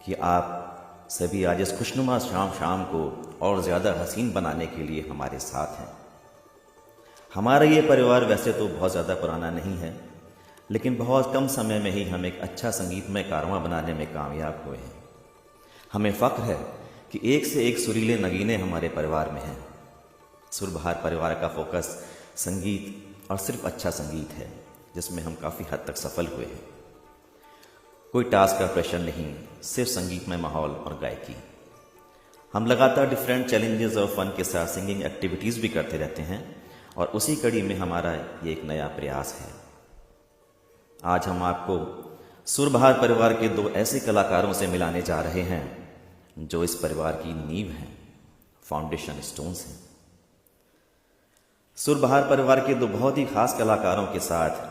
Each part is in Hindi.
कि आप सभी आज इस खुशनुमा शाम को और ज़्यादा हसीन बनाने के लिए हमारे साथ हैं। हमारा ये परिवार वैसे तो बहुत ज़्यादा पुराना नहीं है, लेकिन बहुत कम समय में ही हम एक अच्छा संगीतमय कारवां बनाने में कामयाब हुए हैं। हमें फ़ख्र है कि एक से एक सुरीले नगीने हमारे परिवार में हैं। सुरबहार परिवार का फोकस संगीत और सिर्फ अच्छा संगीत है, जिसमें हम काफ़ी हद तक सफल हुए हैं। कोई टास्क का प्रेशर नहीं, सिर्फ संगीतमय माहौल और गायकी। हम लगातार डिफरेंट चैलेंजेस और फन के साथ सिंगिंग एक्टिविटीज़ भी करते रहते हैं और उसी कड़ी में हमारा ये एक नया प्रयास है। आज हम आपको सुरबहार परिवार के दो ऐसे कलाकारों से मिलाने जा रहे हैं जो इस परिवार की नींव हैं, फाउंडेशन स्टोन्स हैं। सुरबहार परिवार के दो बहुत ही खास कलाकारों के साथ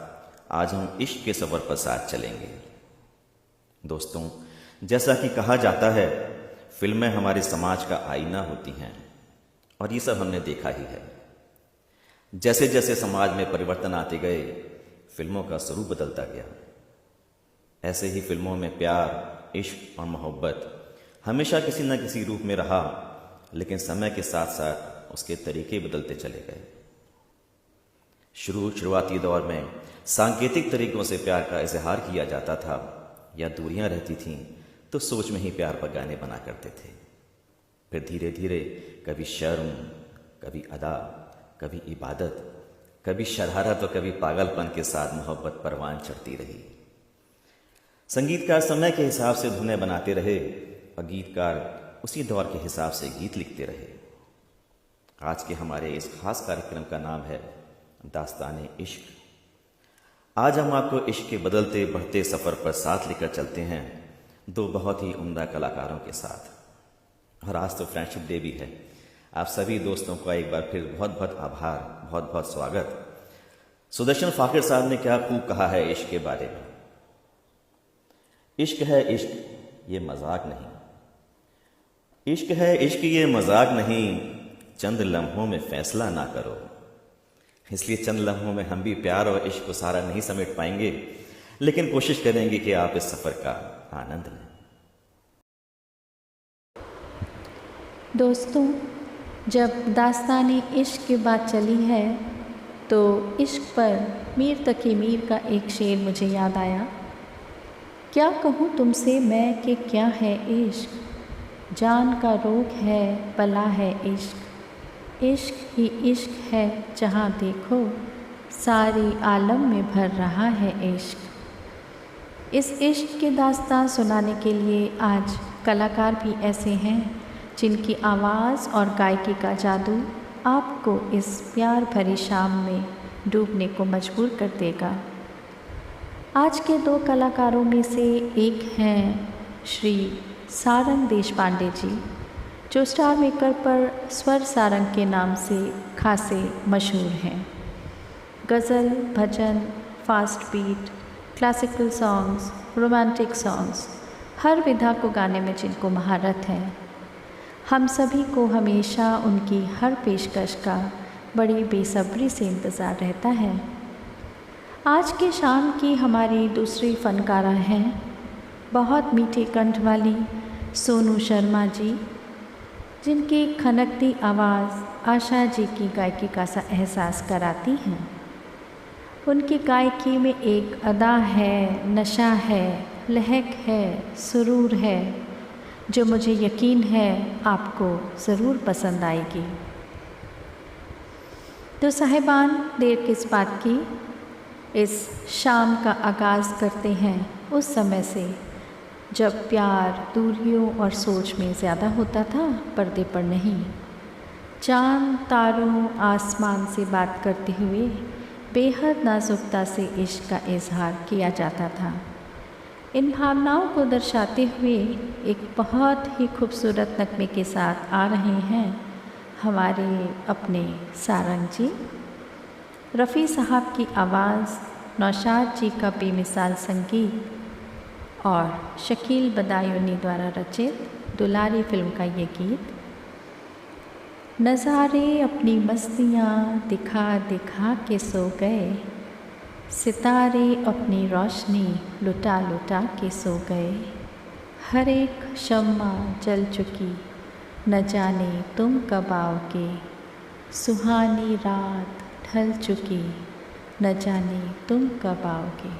आज हम इश्क के सफ़र पर साथ चलेंगे। दोस्तों, जैसा कि कहा जाता है, फिल्में हमारे समाज का आईना होती हैं और ये सब हमने देखा ही है। जैसे जैसे समाज में परिवर्तन आते गए, फिल्मों का स्वरूप बदलता गया। ऐसे ही फिल्मों में प्यार, इश्क और मोहब्बत हमेशा किसी न किसी रूप में रहा, लेकिन समय के साथ साथ उसके तरीके बदलते चले गए। शुरुआती दौर में सांकेतिक तरीकों से प्यार का इजहार किया जाता था, या दूरियां रहती थीं तो सोच में ही प्यार पर गाने बना करते थे। फिर धीरे धीरे कभी शर्म, कभी अदा, कभी इबादत, कभी शरारत और कभी पागलपन के साथ मोहब्बत परवान चढ़ती रही। संगीतकार समय के हिसाब से धुनें बनाते रहे और गीतकार उसी दौर के हिसाब से गीत लिखते रहे। आज के हमारे इस खास कार्यक्रम का नाम है दास्ताने इश्क। आज हम आपको इश्क के बदलते बढ़ते सफ़र पर साथ लेकर चलते हैं दो बहुत ही उम्दा कलाकारों के साथ। और आज तो फ्रेंडशिप डे भी है। आप सभी दोस्तों का एक बार फिर बहुत बहुत आभार, बहुत बहुत स्वागत। सुदर्शन फाकिर साहब ने क्या खूब कहा है इश्क के बारे में। इश्क है इश्क, ये मजाक नहीं। इश्क है इश्क, ये मजाक नहीं। चंद लम्हों में फैसला ना करो। इसलिए चंद लम्हों में हम भी प्यार और इश्क को सारा नहीं समेट पाएंगे, लेकिन कोशिश करेंगे कि आप इस सफ़र का आनंद लें। दोस्तों, जब दास्ताने इश्क की बात चली है तो इश्क पर मीर तकी मीर का एक शेर मुझे याद आया। क्या कहूँ तुमसे मैं कि क्या है इश्क, जान का रोग है, बला है इश्क। इश्क ही इश्क है, जहाँ देखो सारी आलम में भर रहा है इश्क। इस इश्क की दास्तान सुनाने के लिए आज कलाकार भी ऐसे हैं जिनकी आवाज़ और गायकी का जादू आपको इस प्यार भरी शाम में डूबने को मजबूर कर देगा। आज के दो कलाकारों में से एक हैं श्री सारंग देशपांडे जी, जो स्टार मेकर पर स्वर सारंग के नाम से खासे मशहूर हैं। गज़ल, भजन, fast beat, classical songs, romantic songs, हर विधा को गाने में जिनको महारत है। हम सभी को हमेशा उनकी हर पेशकश का बड़ी बेसब्री से इंतज़ार रहता है। आज के शाम की हमारी दूसरी फनकारा हैं बहुत मीठे कंठ वाली सोनू शर्मा जी, जिनकी खनकती आवाज़ आशा जी की गायकी का सा एहसास कराती हैं। उनकी गायकी में एक अदा है, नशा है, लहक है, सुरूर है, जो मुझे यकीन है आपको ज़रूर पसंद आएगी। तो साहिबान, देर किस बात की, इस शाम का आगाज़ करते हैं उस समय से जब प्यार दूरियों और सोच में ज़्यादा होता था, पर्दे पर नहीं। चाँद, तारों, आसमान से बात करते हुए बेहद नाजुकता से इश्क का इजहार किया जाता था। इन भावनाओं को दर्शाते हुए एक बहुत ही खूबसूरत नगमे के साथ आ रहे हैं हमारे अपने सारंग जी। रफ़ी साहब की आवाज़, नौशाद जी का बेमिसाल संगीत और शकील बदायूनी द्वारा रचित दुलारी फिल्म का ये गीत। नज़ारे अपनी मस्तियाँ दिखा दिखा के सो गए, सितारे अपनी रोशनी लुटा लुटा के सो गए। हर एक शम्मा जल चुकी, न जाने तुम कब आओगे। सुहानी रात ढल चुकी, न जाने तुम कब आओगे।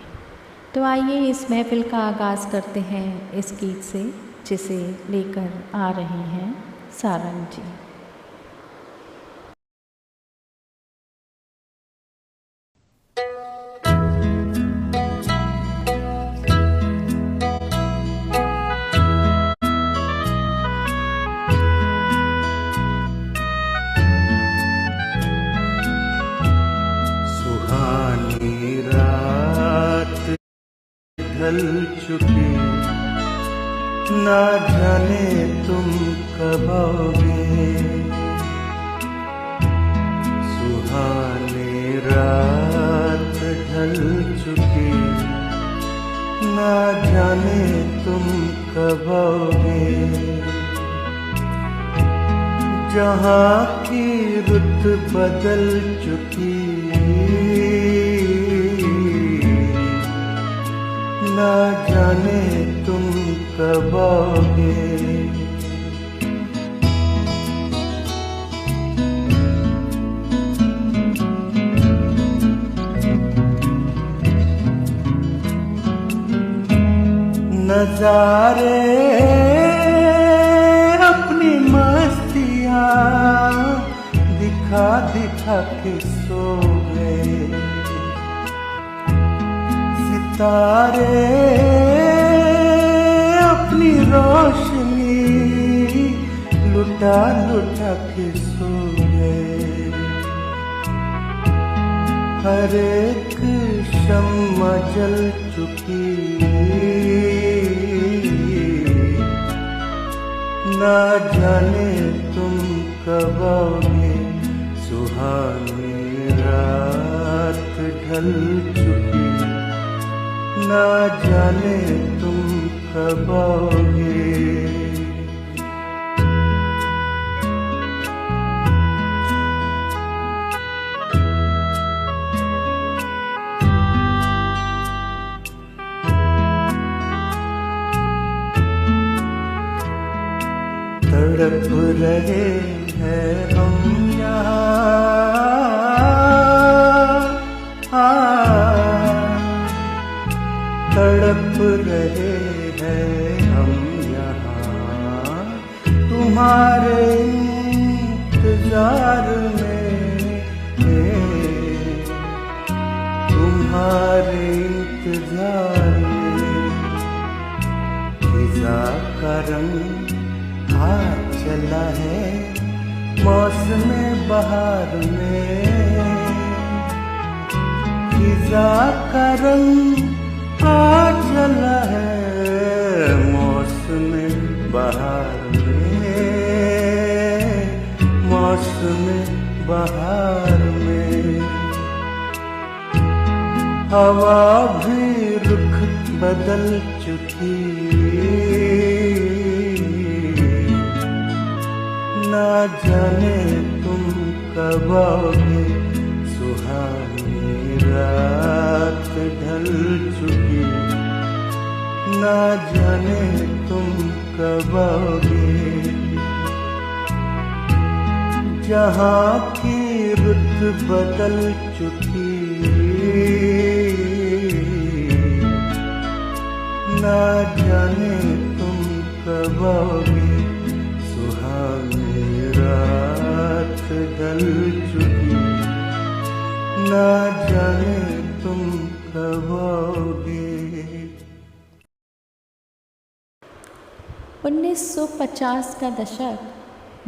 तो आइए इस महफ़िल का आगाज़ करते हैं इस गीत से, जिसे लेकर आ रहे हैं सारंग जी। ढल चुकी, ना जाने तुम कब आओगे। सुहानी रात ढल चुकी, ना जाने तुम कब आओगे। जहाँ की रुत बदल चुकी, ना जाने तुम कब आओगे। नजारे अपनी मस्तियाँ दिखा दिखा के सो गए। सितारे अपनी रोशनी लुटा लुटा के सो गए। हर एक शम्मा जल चुकी, ना जाने तुम कब आओगे। सुहानी रात ढल चुकी, ना जाने तुम कब आओगे। तड़प रहे हैं हम तड़प रहे हैं हम यहाँ तुम्हारे इंतजार में, तुम्हारे इंतजार में। खिजा का रंग आ चला है मौसम बहार में। खिजा का रंग आ चला है मौसम बहार में, मौसम बहार में। हवा भी रुख बदल चुकी, ना जाने तुम कब आओगे। सुहानी रात ढल चुकी, ना जाने तुम कब आओगे। जहाँ की रुत बदल चुकी, ना जाने तुम कब आओगे। सुहानी रात ढल चुकी, ना जाने तुम कब आओगे। 1950 का दशक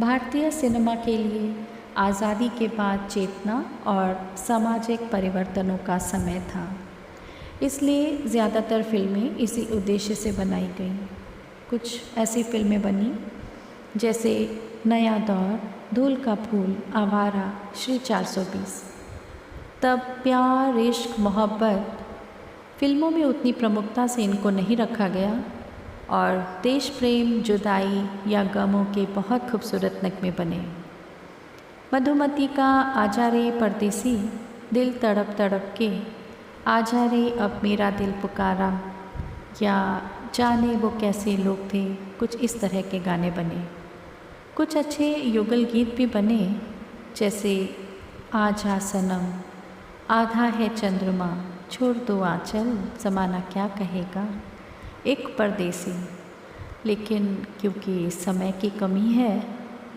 भारतीय सिनेमा के लिए आज़ादी के बाद चेतना और सामाजिक परिवर्तनों का समय था, इसलिए ज़्यादातर फिल्में इसी उद्देश्य से बनाई गईं। कुछ ऐसी फिल्में बनी जैसे नया दौर, धूल का फूल, आवारा, श्री 420। तब प्यार, इश्क, मोहब्बत फिल्मों में उतनी प्रमुखता से इनको नहीं रखा गया और देश प्रेम, जुदाई या गमों के बहुत खूबसूरत नगमे बने। मधुमती का आजा रे परदेसी, दिल तड़प तड़प के, आजा रे अब मेरा दिल पुकारा, या जाने वो कैसे लोग थे, कुछ इस तरह के गाने बने। कुछ अच्छे युगल गीत भी बने, जैसे आजा सनम, आधा है चंद्रमा, छोड़ दो आंचल, ज़माना क्या कहेगा, एक परदेसी। लेकिन क्योंकि समय की कमी है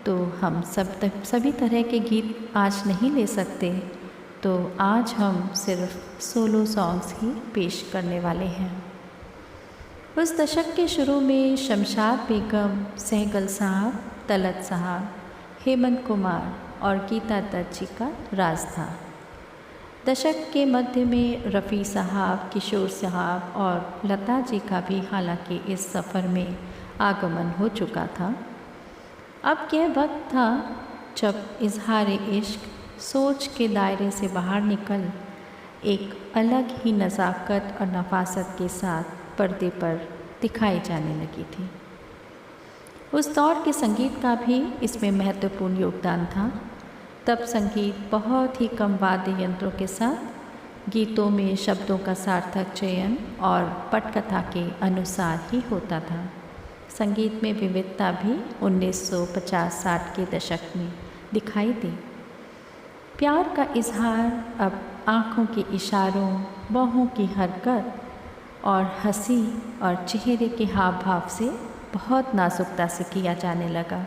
तो हम सभी तरह के गीत आज नहीं ले सकते, तो आज हम सिर्फ सोलो सॉन्ग्स ही पेश करने वाले हैं। उस दशक के शुरू में शमशाद बेगम, सहगल साहब, तलत साहब, हेमंत कुमार और गीता दत्त जी का राज था। दशक के मध्य में रफ़ी साहब, किशोर साहब और लता जी का भी हालांकि इस सफ़र में आगमन हो चुका था। अब यह वक्त था जब इजहार इश्क सोच के दायरे से बाहर निकल एक अलग ही नज़ाकत और नफासत के साथ पर्दे पर दिखाई जाने लगी थी। उस दौर के संगीत का भी इसमें महत्वपूर्ण योगदान था। तब संगीत बहुत ही कम वाद्य यंत्रों के साथ गीतों में शब्दों का सार्थक चयन और पटकथा के अनुसार ही होता था। संगीत में विविधता भी 1950-60 के दशक में दिखाई दी। प्यार का इजहार अब आँखों के इशारों, बाहों की हरकत और हंसी और चेहरे के हाव भाव से बहुत नाजुकता से किया जाने लगा।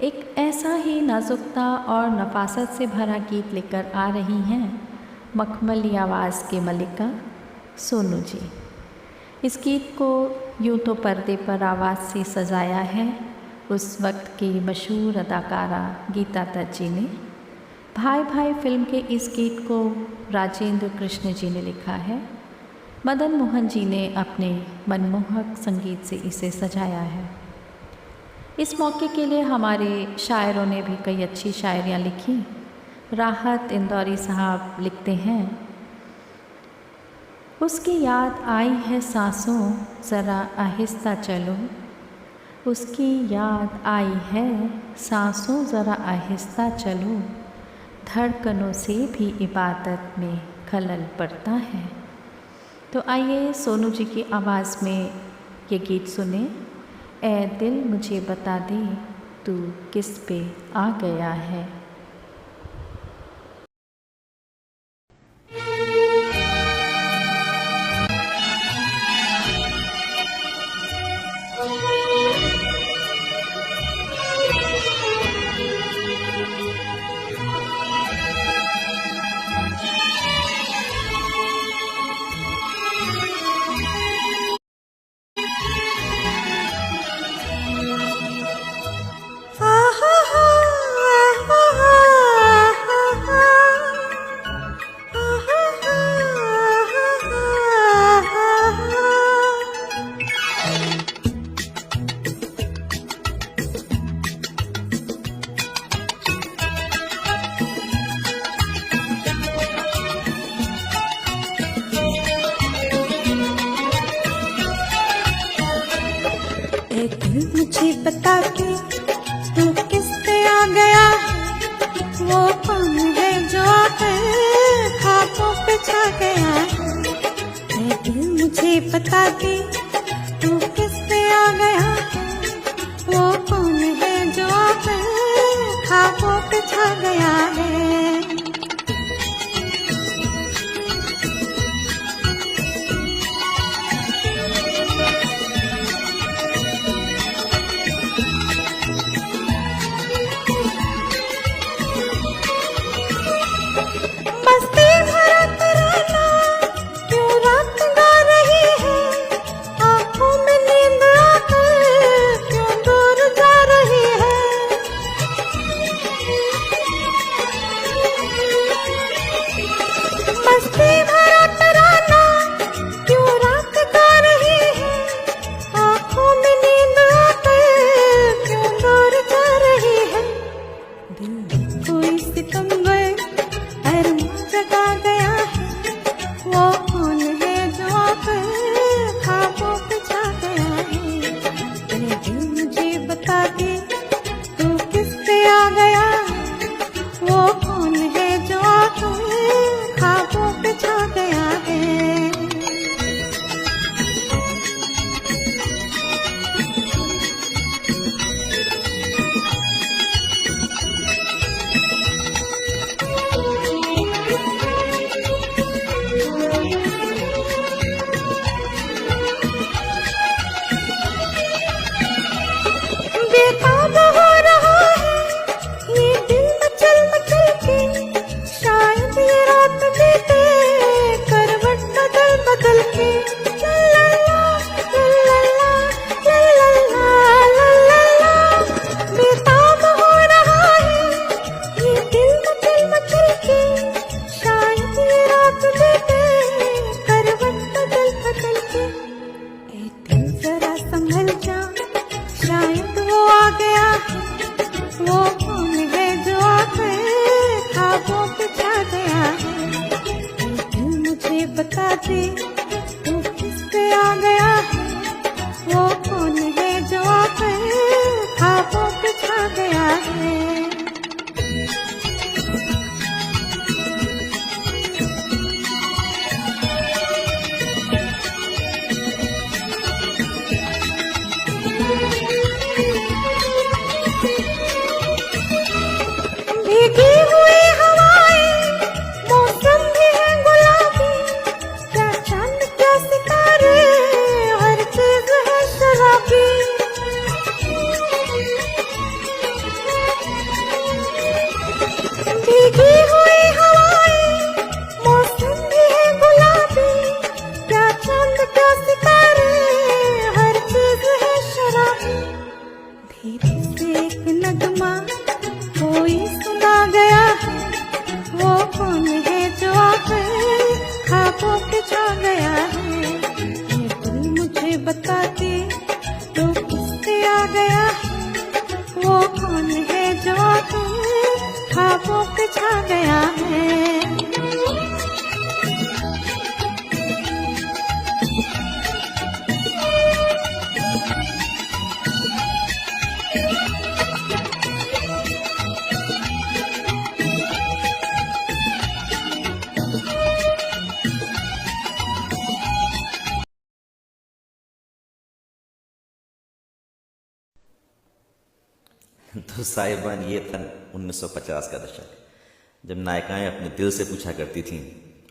एक ऐसा ही नाजुकता और नफासत से भरा गीत लेकर आ रही हैं मखमली आवाज़ के मलिका सोनू जी। इस गीत को यूँ तो पर्दे पर आवाज़ से सजाया है उस वक्त की मशहूर अदाकारा गीता दत्त जी ने। भाई भाई फिल्म के इस गीत को राजेंद्र कृष्ण जी ने लिखा है। मदन मोहन जी ने अपने मनमोहक संगीत से इसे सजाया है। इस मौके के लिए हमारे शायरों ने भी कई अच्छी शायरियाँ लिखी। राहत इंदौरी साहब लिखते हैं, उसकी याद आई है सांसों, ज़रा आहिस्ता चलो, उसकी याद आई है सांसों, ज़रा आहिस्ता चलो, धड़कनों से भी इबादत में खलल पड़ता है। तो आइए सोनू जी की आवाज़ में ये गीत सुने। ए दिल मुझे बता दे तू किस पे आ गया है। मुझे बता के तू किस पे आ गया, वो कौन है जो आकर ख्वाबों पे छा गया। ऐ दिल मुझे बता के तू किस पे आ गया, वो कौन है जो आकर ख्वाबों पे छा गया है। संभल जा, शायद वो आ गया है। वो कौन है जो आकर ख्वाबों पे छा गया है? दिल मुझे बता दे वो किस पे आ गया है? वो कौन है जो आकर ख्वाबों पे छा गया है? भीगी हुई हवाएं, मौसम भी है गुलाबी, क्या चांद क्या सितारे, हर चीज है शराबी। भीगी हुई हवाएं, मौसम भी है गुलाबी, क्या चांद क्या सितारे, हर चीज है शराबी। धीरे से एक नगमा कोई सुना गया है। वो कौन है जो आकर ख्वाबों पे छा गया है? ये दिल मुझे बता दे तो किससे आ गया है? वो कौन है जो आकर ख्वाबों पे छा गया है? तो साहिबान, ये था 1950 का दशक, जब नायिकाएं अपने दिल से पूछा करती थीं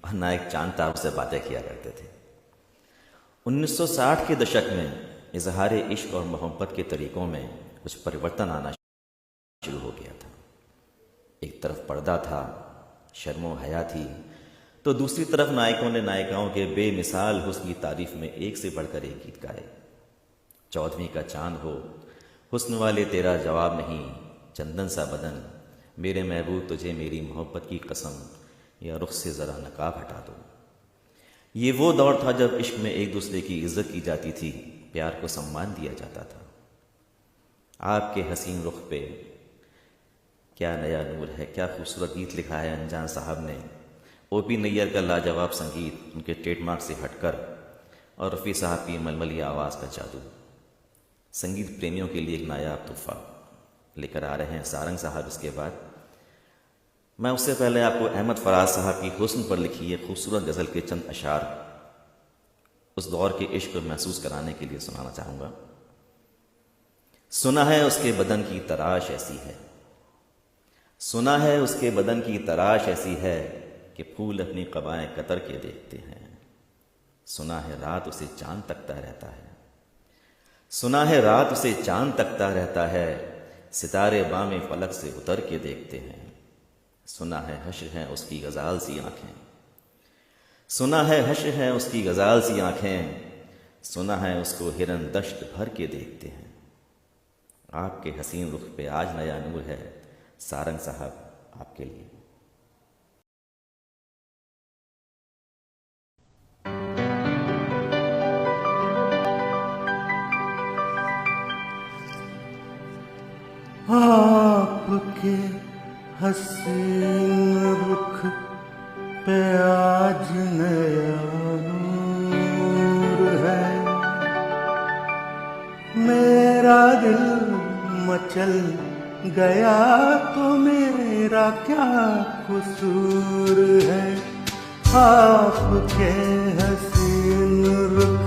और नायक चांद तारों से बातें किया करते थे। 1960 के दशक में इजहार इश्क और मोहब्बत के तरीक़ों में कुछ परिवर्तन आना शुरू हो गया था। एक तरफ पर्दा था, शर्मो हया थी, तो दूसरी तरफ नायकों ने नायिकाओं के बेमिसाल हुस्न की तारीफ में एक से बढ़कर एक गीत गाए। 14वीं का चांद हो, हुस्न वाले तेरा जवाब नहीं, चंदन सा बदन, मेरे महबूब तुझे मेरी मोहब्बत की कसम, या रुख से ज़रा नकाब हटा दो। ये वो दौर था जब इश्क में एक दूसरे की इज्जत की जाती थी, प्यार को सम्मान दिया जाता था। आपके हसीन रुख पे क्या नया नूर है, क्या खूबसूरत गीत लिखा है अनजान साहब ने। ओपी नैयर का लाजवाब संगीत, उनके ट्रेडमार्क से हटकर, और रफ़ी साहब की मलमली आवाज़ का जादू। संगीत प्रेमियों के लिए एक नायाब तोहफा लेकर आ रहे हैं सारंग साहब। इसके बाद मैं उससे पहले आपको अहमद फराज साहब की हुस्न पर लिखी है खूबसूरत गज़ल के चंद अशार उस दौर के इश्क को महसूस कराने के लिए सुनाना चाहूँगा। सुना है उसके बदन की तराश ऐसी है, सुना है उसके बदन की तराश ऐसी है कि फूल अपनी क़बाएं कतर के देखते हैं। सुना है रात उसे चांद तकता रहता है, सुना है रात उसे चांद तकता रहता है, सितारे बामे फलक से उतर के देखते हैं। सुना है हश्र है उसकी गज़ाल सी आँखें, सुना है हश्र है उसकी गज़ाल सी आँखें, सुना है उसको हिरन दश्त भर के देखते हैं। आपके हसीन रुख पे आज नया नूर है, सारंग साहब आपके लिए। आपके हसीन रुख पे आज नया नूर है, मेरा दिल मचल गया तो मेरा क्या कसूर है। आपके हसीन रुख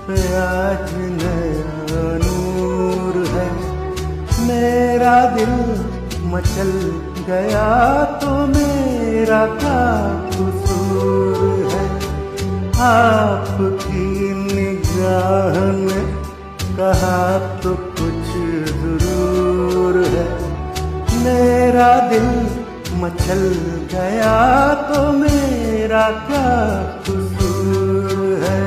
पे आज नया नूर है, मेरा दिल मचल गया तो मेरा क्या कसूर है। आपकी निगाह ने कहा तो कुछ जरूर है, मेरा दिल मचल गया तो मेरा क्या कसूर है।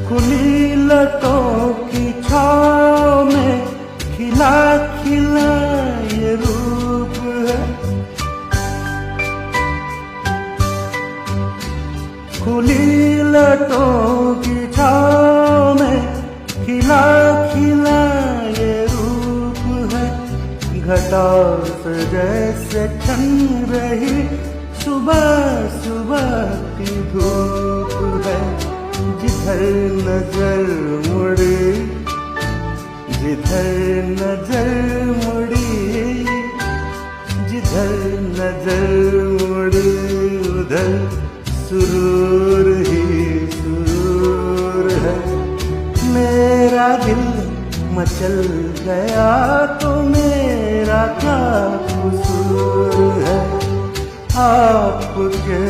खुली लटों की छाँव में खिला खिला ये रूप है। खुली लटों की छाँव में खिला खिला ये रूप है। घटा से जैसे छन रही सुबह सुबह की धूप है। जिधर नजर मुड़ी, जिधर नजर मुड़ी, जिधर नजर मुड़ी उधर सुरूर ही सुरूर है। मेरा दिल मचल गया तो मेरा क्या कसूर है। आपके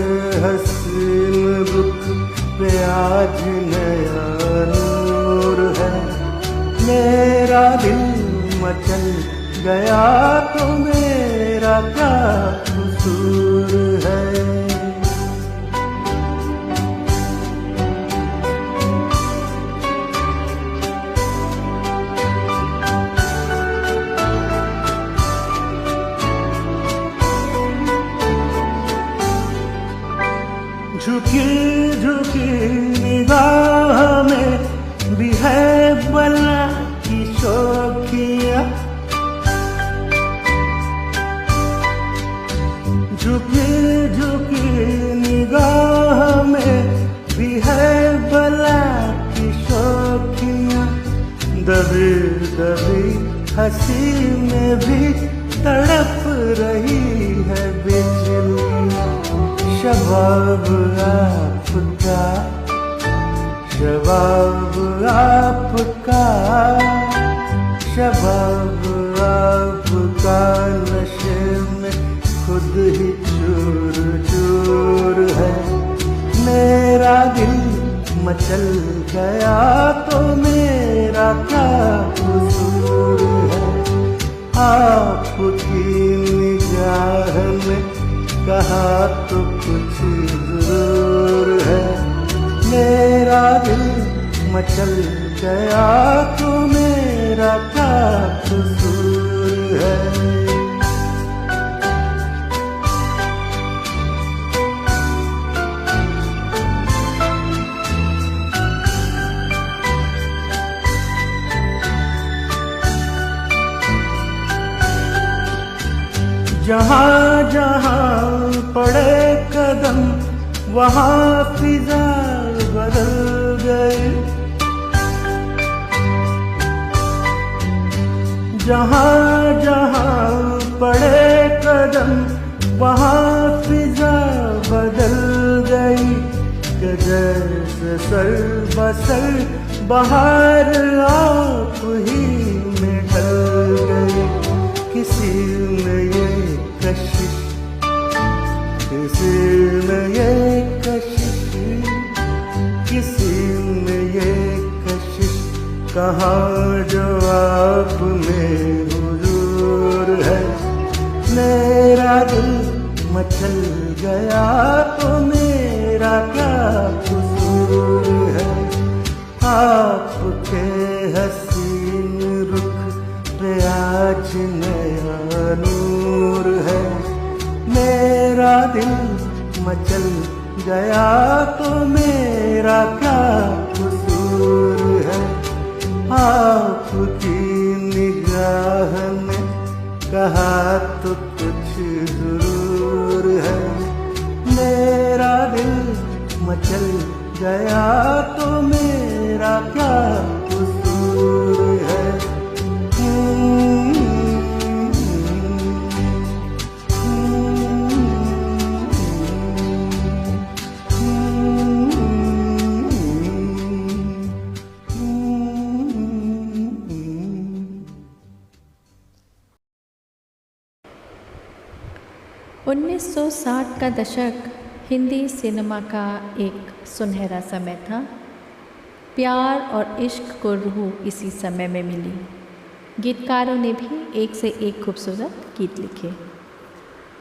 हसीन रुख पे आज नया नूर है। मेरा दिल मचल गया तो मेरा क्या कसूर है। झुकी झुकी निगाह में भी है बला की शौकिया। झुकी झुकी निगाह में भी है बला की शौकिया। दबी दबी हंसी में भी तड़प रही है बिजलियाँ। शबाब आपका, शबाब आपका, शबाब आपका नशे में खुद ही चूर चूर है। मेरा दिल मचल गया तो मेरा क्या कसूर है। आपकी निगाह में कहा तो कुछ जरूर है। मेरा दिल मचल गया तो मेरा क्या कसूर है। जहाँ जहाँ पड़े कदम वहाँ फिजा बदल गई। जहाँ जहाँ पड़े कदम वहाँ फिजा बदल गई। कि जैसे सर बसर बहार आप ही में ढल गई। किसी ने ये कशिश, किसी ने ये कशिश, किसी ने ये कशिश कहाँ जो आप में हुजूर है। मेरा दिल मचल गया तो मेरा क्या कसूर है। आपके हसीन रुख पे आज नया नूर है। मेरा दिल मचल गया तो मेरा क्या कसूर है। आपकी निगाह ने कहा तो कुछ जरूर है। मेरा दिल मचल गया तो मेरा क्या कसूर है। उन्नीस 1960 का दशक हिंदी सिनेमा का एक सुनहरा समय था। प्यार और इश्क को रूह इसी समय में मिली। गीतकारों ने भी एक से एक खूबसूरत गीत लिखे।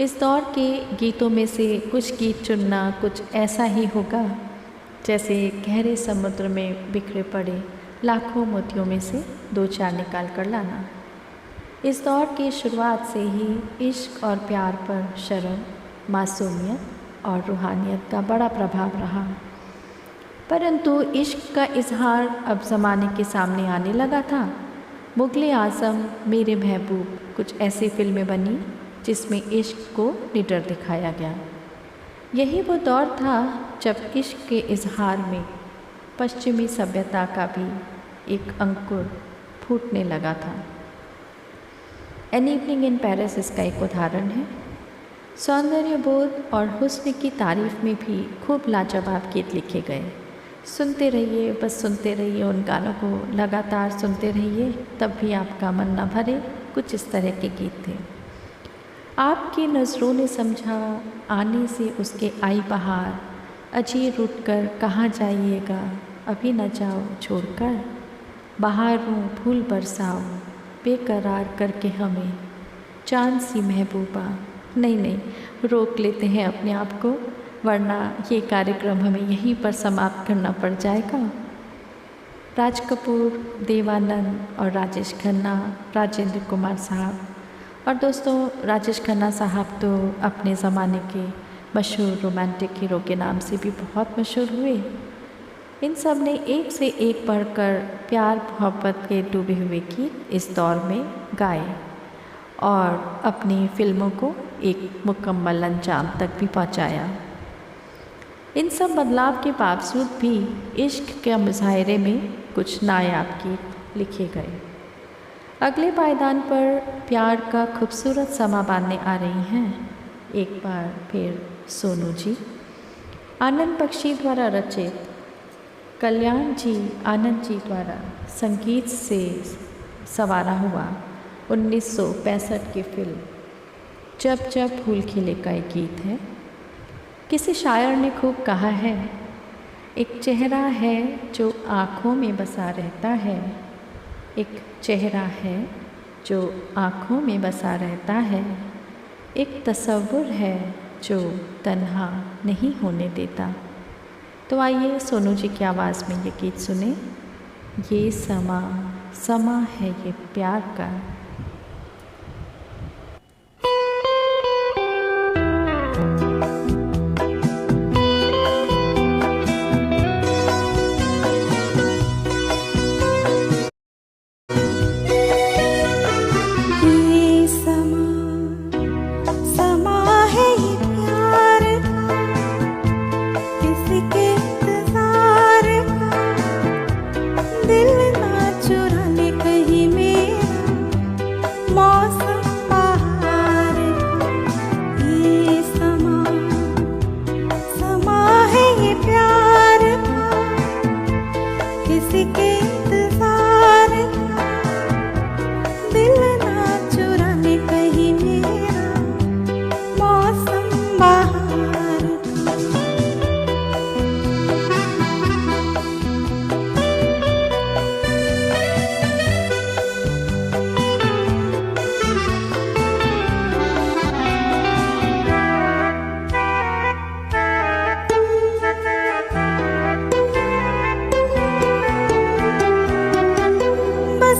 इस दौर के गीतों में से कुछ गीत चुनना कुछ ऐसा ही होगा जैसे गहरे समुद्र में बिखरे पड़े लाखों मोतियों में से दो चार निकाल कर लाना। इस दौर की शुरुआत से ही इश्क और प्यार पर शर्म, मासूमियत और रूहानियत का बड़ा प्रभाव रहा। परंतु इश्क का इजहार अब ज़माने के सामने आने लगा था। मुग़ल आज़म, मेरे महबूब, कुछ ऐसी फिल्में बनी जिसमें इश्क को निडर दिखाया गया। यही वो दौर था जब इश्क के इजहार में पश्चिमी सभ्यता का भी एक अंकुर फूटने लगा था। एन इवनिंग इन पेरिस इसका एक उदाहरण है। सौंदर्य बोध और हुस्न की तारीफ़ में भी खूब लाजवाब गीत लिखे गए। सुनते रहिए, बस सुनते रहिए, उन गानों को लगातार सुनते रहिए, तब भी आपका मन न भरे, कुछ इस तरह के गीत थे। आपकी नज़रों ने समझा, आने से उसके आई बहार, अजी रुट कर कहाँ जाइएगा, अभी न जाओ छोड़कर, बहारों फूल बरसाओ, बेकरार करके हमें, चांद सी महबूबा। नहीं, रोक लेते हैं अपने आप को, वरना ये कार्यक्रम हमें यहीं पर समाप्त करना पड़ जाएगा। राज कपूर, देवानंद और राजेश खन्ना, राजेंद्र कुमार साहब। और दोस्तों, राजेश खन्ना साहब तो अपने ज़माने के मशहूर रोमांटिक हीरो के नाम से भी बहुत मशहूर हुए। इन सब ने एक से एक बढ़कर प्यार मोहब्बत के डूबे हुए गीत इस दौर में गाए और अपनी फिल्मों को एक मुकम्मल अंजाम तक भी पहुंचाया। इन सब बदलाव के बावजूद भी इश्क के मुजाहरे में कुछ नायाब गीत लिखे गए। अगले पायदान पर प्यार का खूबसूरत समा बांधने आ रही हैं एक बार फिर सोनू जी। आनंद बख्शी द्वारा रचित, कल्याण जी आनंद जी द्वारा संगीत से संवारा हुआ 1965 की फिल्म जब जब फूल खिले का एक गीत है। किसी शायर ने खूब कहा है, एक चेहरा है जो आँखों में बसा रहता है, एक चेहरा है जो आँखों में बसा रहता है, एक तसव्वुर है जो तन्हा नहीं होने देता। तो आइए सोनू जी की आवाज़ में ये गीत सुने। ये समा है ये प्यार का। बस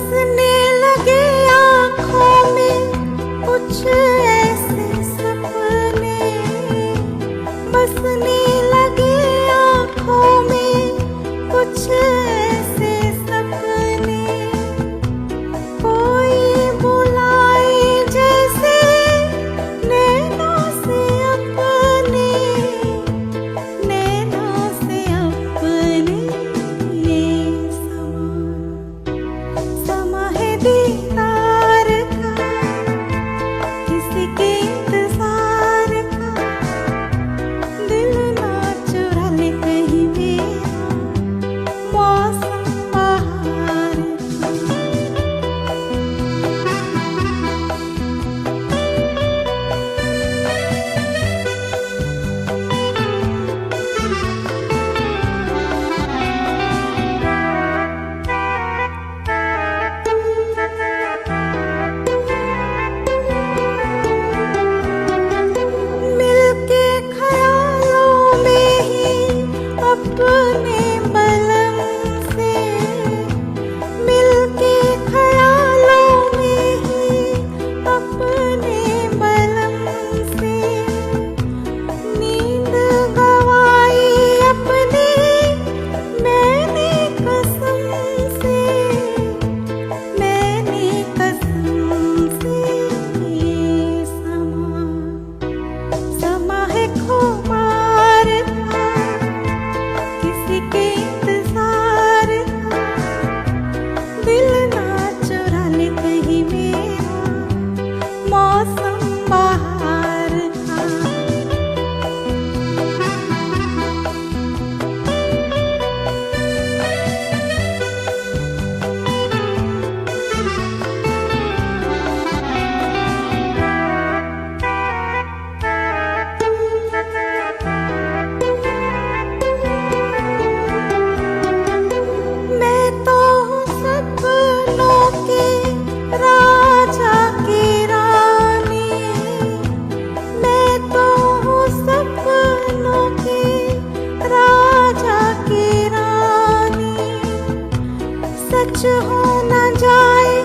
सच हो न जाए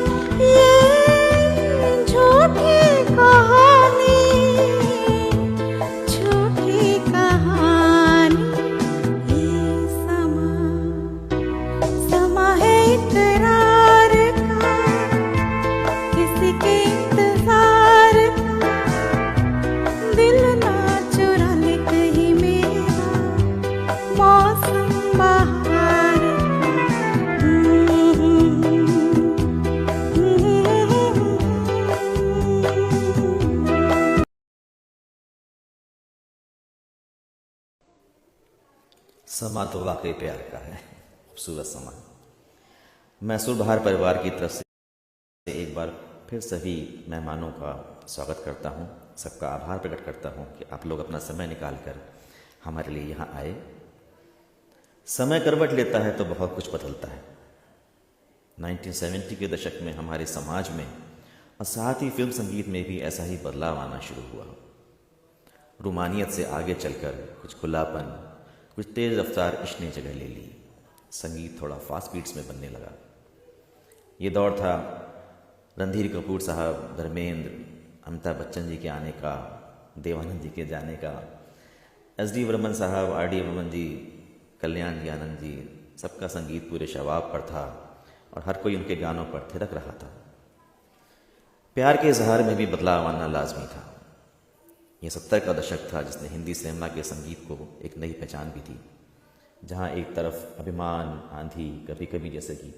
ये झूठी कहानी, झूठी कहानी। ये समा है इकरार का, किसी के इंतजार का, दिल ना चुरा ले कहीं मेरा मौसम बहार समा तो वाकई प्यार का है, खूबसूरत समा। मैं सुरबहार परिवार की तरफ से एक बार फिर सभी मेहमानों का स्वागत करता हूँ, सबका आभार प्रकट करता हूँ कि आप लोग अपना समय निकालकर हमारे लिए यहाँ आए। समय करवट लेता है तो बहुत कुछ बदलता है। 1970 के दशक में हमारे समाज में और साथ ही फिल्म संगीत में भी ऐसा ही बदलाव आना शुरू हुआ। रूमानियत से आगे चलकर कुछ खुलापन, कुछ तेज़ रफ्तार इश्क ने जगह ले ली। संगीत थोड़ा फास्ट बीट्स में बनने लगा। ये दौर था रणधीर कपूर साहब, धर्मेंद्र, अमिताभ बच्चन जी के आने का, देवानंद जी के जाने का, एस.डी. वर्मन साहब, आर.डी. वर्मन जी, कल्याण जी, आनंद जी, सबका संगीत पूरे शबाब पर था और हर कोई उनके गानों पर थिरक रहा था। प्यार के इजहार में भी बदलाव आना लाजमी था। ये 70 का दशक था जिसने हिंदी सिनेमा के संगीत को एक नई पहचान भी दी, जहाँ एक तरफ अभिमान, आंधी, कभी कभी जैसे कि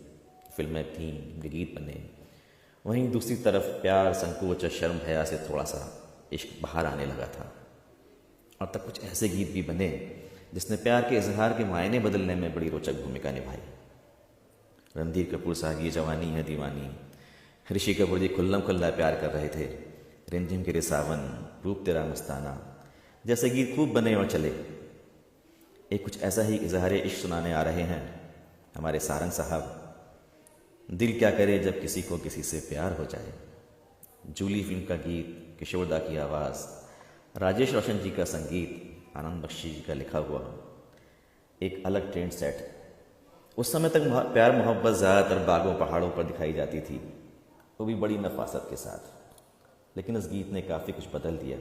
फिल्में थीं, उनके गीत बने, वहीं दूसरी तरफ प्यार, संकोच और शर्म हया से थोड़ा सा इश्क बाहर आने लगा था। और तब कुछ ऐसे गीत भी बने जिसने प्यार के इजहार के मायने बदलने में बड़ी रोचक भूमिका निभाई। रणधीर कपूर साहब ये जवानी है दीवानी, ऋषि कपूर जी खुल्लम खुल्ला प्यार कर रहे थे, रिमझिम गिरे सावन, रूप तेरा मस्ताना जैसे गीत खूब बने और चले। एक कुछ ऐसा ही इजहार इश्क सुनाने आ रहे हैं हमारे सारंग साहब। दिल क्या करे जब किसी को किसी से प्यार हो जाए। जूली फिल्म का गीत, किशोरदा की आवाज़, राजेश रोशन जी का संगीत, आनंद बख्शी जी का लिखा हुआ, एक अलग ट्रेंड सेट। उस समय तक प्यार मोहब्बत ज़्यादातर बागों पहाड़ों पर दिखाई जाती थी, वो भी बड़ी नफासत के साथ। लेकिन इस गीत ने काफ़ी कुछ बदल दिया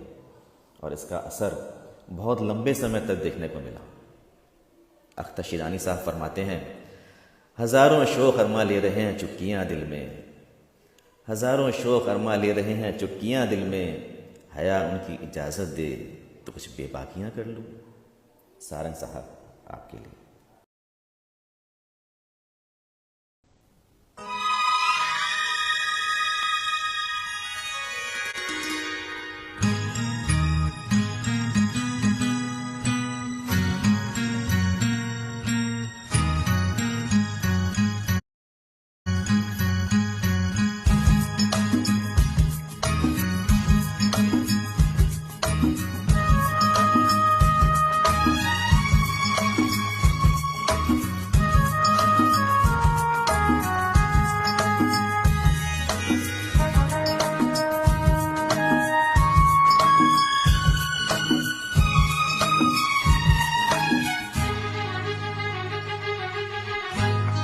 और इसका असर बहुत लंबे समय तक देखने को मिला। अख्तर शिरानी साहब फरमाते हैं, हज़ारों शौक़ अरमा ले रहे हैं चुटकियाँ दिल में, हज़ारों शौक़ अरमा ले रहे हैं चुटकियाँ दिल में, हया उनकी इजाज़त दे तो कुछ बेबाकियाँ कर लूँ। सारंग साहब आपके लिए।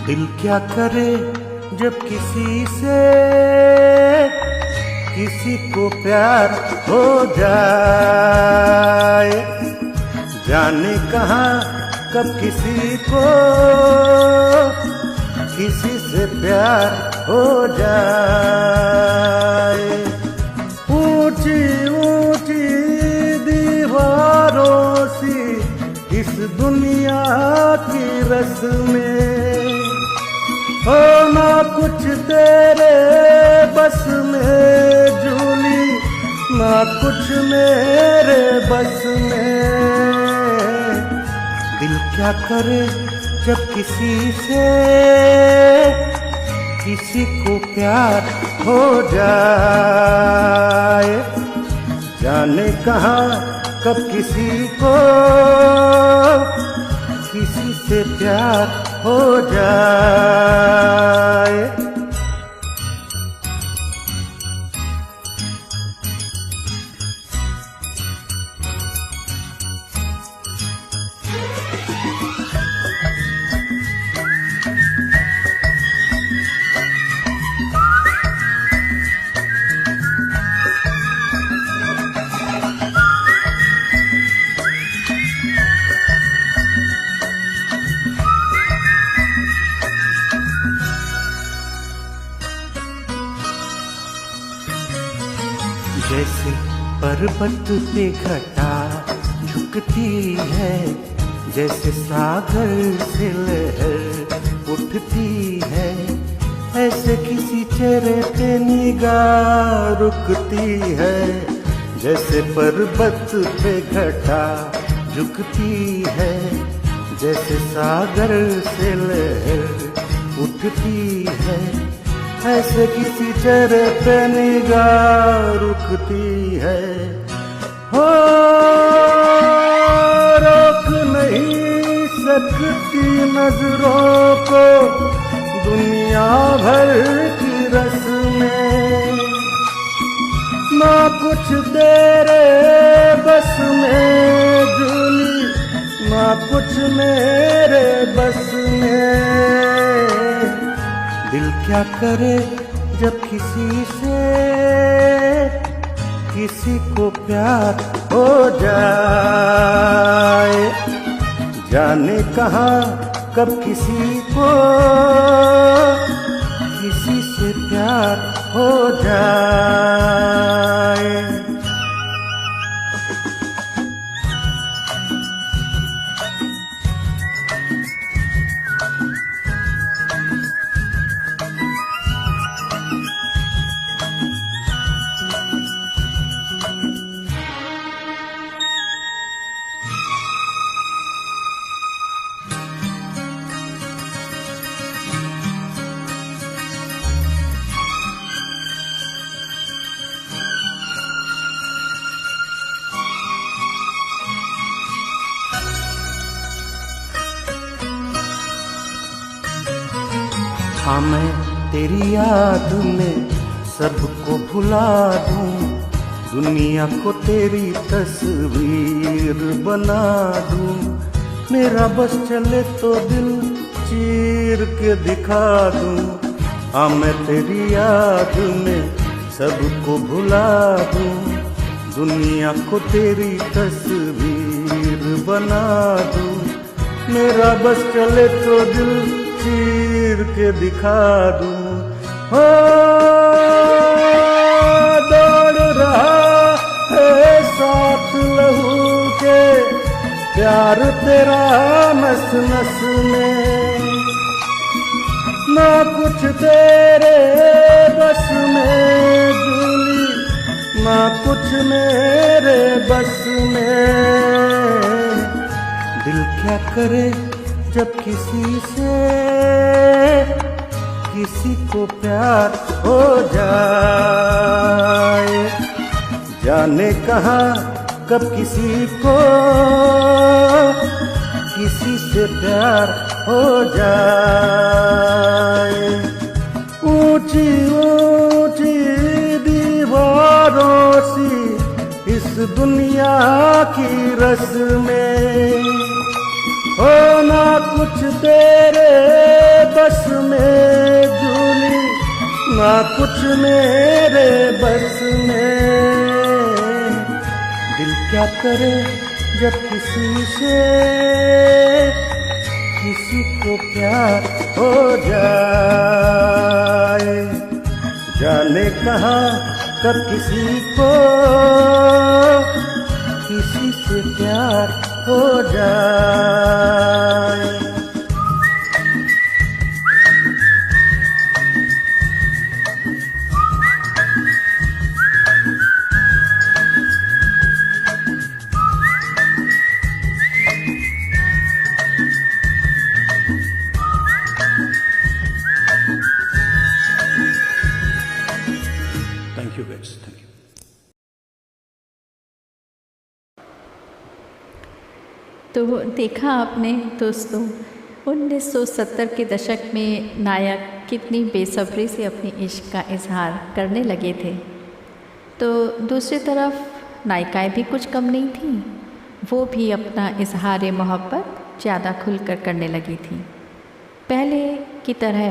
दिल क्या करे जब किसी से किसी को प्यार हो जाए, जाने कहाँ कब किसी को किसी से प्यार हो जाए। ऊंची ऊंची दीवारों सी इस दुनिया की रस्में हो ना कुछ तेरे बस में जूली, ना कुछ मेरे बस में। दिल क्या करे जब किसी से किसी को प्यार हो जाए, जाने कहाँ कब किसी को किसी से प्यार हो जाए। पर्वत पे घटा झुकती है, जैसे सागर से लहर उठती है, ऐसे किसी चेहरे पे निगाह रुकती है। जैसे पर्वत पे घटा झुकती है, जैसे सागर से लहर उठती है, ऐसे किसी चेहरे पे निगाह रुकती है। हो रोक नहीं सकती नजरों को दुनिया भर की रस्में, ना कुछ तेरे बस में झूली, ना कुछ मेरे बस में। दिल क्या करे जब किसी से किसी को प्यार हो जाए, जाने कहाँ कब किसी को किसी से प्यार हो जाए। हाँ मैं तेरी याद में सबको भुला दूं, दुनिया को तेरी तस्वीर बना दूं। मेरा बस चले तो दिल चीर के दिखा दूं। हाँ मैं तेरी याद में सबको भुला दूं, दुनिया को तेरी तस्वीर बना दूं। मेरा बस चले तो दिल चीर के दिखा दूं। हो दौड़ रहा है साथ लहू के प्यार तेरा नस नस में, ना कुछ तेरे बस में झूली, ना कुछ मेरे बस में। दिल क्या करे जब किसी से किसी को प्यार हो जाए, जाने कहाँ कब किसी को किसी से प्यार हो जाए। ऊंची ऊंची दीवारों सी इस दुनिया की रस्में, हो ना कुछ तेरे बस में झूली, ना कुछ मेरे बस में। दिल क्या करे जब किसी से किसी को प्यार हो जाए, जाने कहाँ कब किसी को किसी से प्यार हो जाए। Thank you guys. Thank you. तो देखा आपने दोस्तों, 1970 के दशक में नायक कितनी बेसब्री से अपने इश्क का इजहार करने लगे थे, तो दूसरी तरफ नायिकाएं भी कुछ कम नहीं थीं, वो भी अपना इजहार मोहब्बत ज़्यादा खुलकर करने लगी थीं। पहले की तरह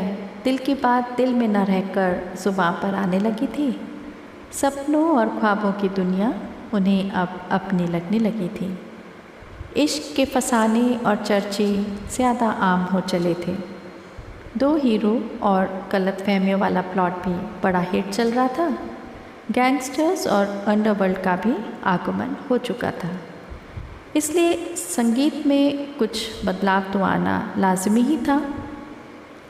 दिल की बात दिल में न रहकर ज़ुबान पर आने लगी थी। सपनों और ख्वाबों की दुनिया उन्हें अब अपनी लगने लगी थी। इश्क के फसाने और चर्चे ज़्यादा आम हो चले थे। दो हीरो और गलतफहमियों वाला प्लॉट भी बड़ा हिट चल रहा था। गैंगस्टर्स और अंडरवर्ल्ड का भी आगमन हो चुका था। इसलिए संगीत में कुछ बदलाव तो आना लाजमी ही था।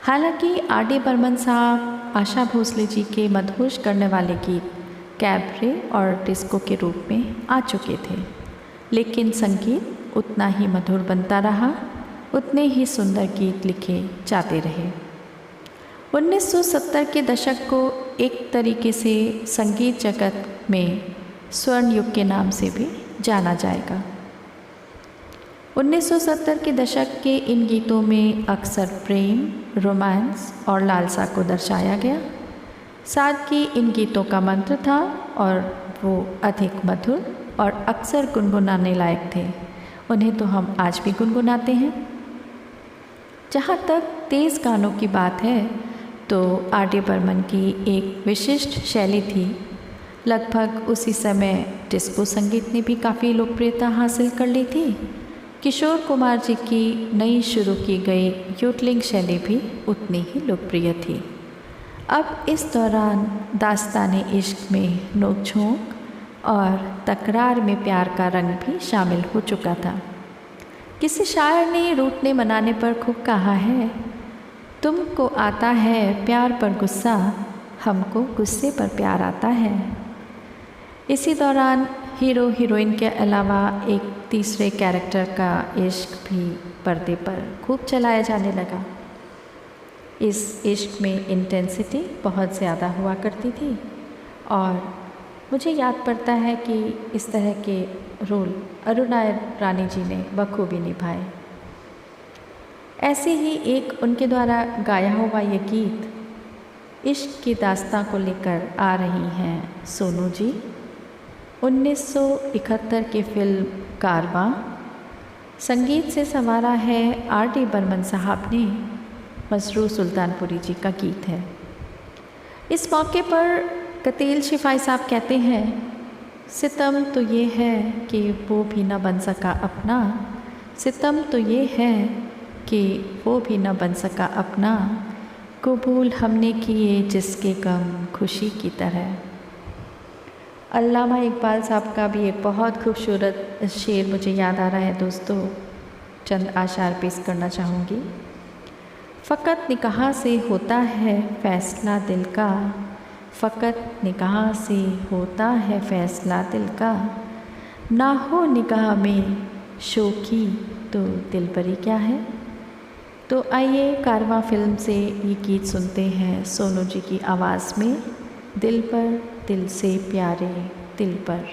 हालांकि R.D. बर्मन साहब आशा भोसले जी के मदहोश करने वाले गीत कैबरे और डिस्को के रूप में आ चुके थे, लेकिन संगीत उतना ही मधुर बनता रहा, उतने ही सुंदर गीत लिखे जाते रहे। 1970 के दशक को एक तरीके से संगीत जगत में स्वर्ण युग के नाम से भी जाना जाएगा। 1970 के दशक के इन गीतों में अक्सर प्रेम, रोमांस और लालसा को दर्शाया गया। साथ ही इन गीतों का मंत्र था और वो अधिक मधुर और अक्सर गुनगुनाने लायक थे। उन्हें तो हम आज भी गुनगुनाते हैं। जहाँ तक तेज़ गानों की बात है तो R.D. बर्मन की एक विशिष्ट शैली थी। लगभग उसी समय डिस्को संगीत ने भी काफ़ी लोकप्रियता हासिल कर ली थी। किशोर कुमार जी की नई शुरू की गई यूटलिंग शैली भी उतनी ही लोकप्रिय थी। अब इस दौरान दास्ताने इश्क में नोक-झोंक और तकरार में प्यार का रंग भी शामिल हो चुका था। किसी शायर ने रूठने मनाने पर खूब कहा है, तुमको आता है प्यार पर गुस्सा, हमको गुस्से पर प्यार आता है। इसी दौरान हीरो हीरोइन के अलावा एक तीसरे कैरेक्टर का इश्क भी पर्दे पर खूब चलाया जाने लगा। इस इश्क में इंटेंसिटी बहुत ज़्यादा हुआ करती थी और मुझे याद पड़ता है कि इस तरह के रोल अरुणा रानी जी ने बखूबी निभाए। ऐसे ही एक उनके द्वारा गाया हुआ ये गीत इश्क की दास्तां को लेकर आ रही हैं सोनू जी। 1971 की फिल्म कारवां, संगीत से संवारा है R.D. बर्मन साहब ने। मसरूर सुल्तानपुरी जी का गीत है। इस मौके पर कतील शिफाई साहब कहते हैं, सितम तो ये है कि वो भी न बन सका अपना, सितम तो ये है कि वो भी न बन सका अपना, कबूल हमने किए जिसके गम खुशी की तरह। अल्लामा इकबाल साहब का भी एक बहुत खूबसूरत शेर मुझे याद आ रहा है दोस्तों, चंद आशार पेश करना चाहूँगी। फ़कत निकाह से होता है फ़ैसला दिल का, फ़कत निकाह से होता है फ़ैसला दिल का, ना हो निकाह में शोखी तो दिलबरी क्या है। तो आइए कारवां फिल्म से ये गीत सुनते हैं सोनू जी की आवाज़ में, दिल पर दिल से प्यारे दिल पर।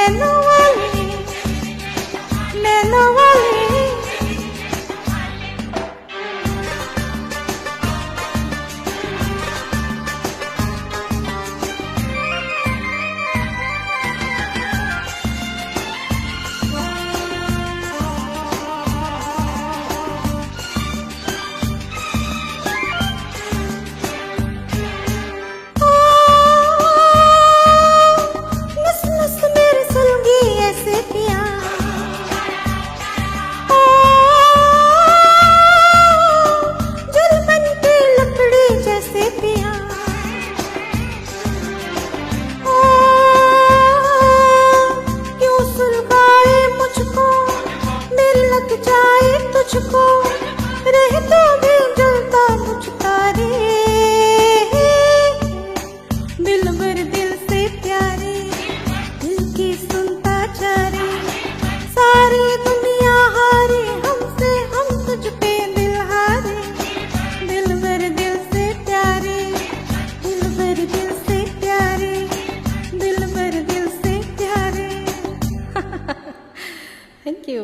नैनो वाली, नैनो वाली। Thank you.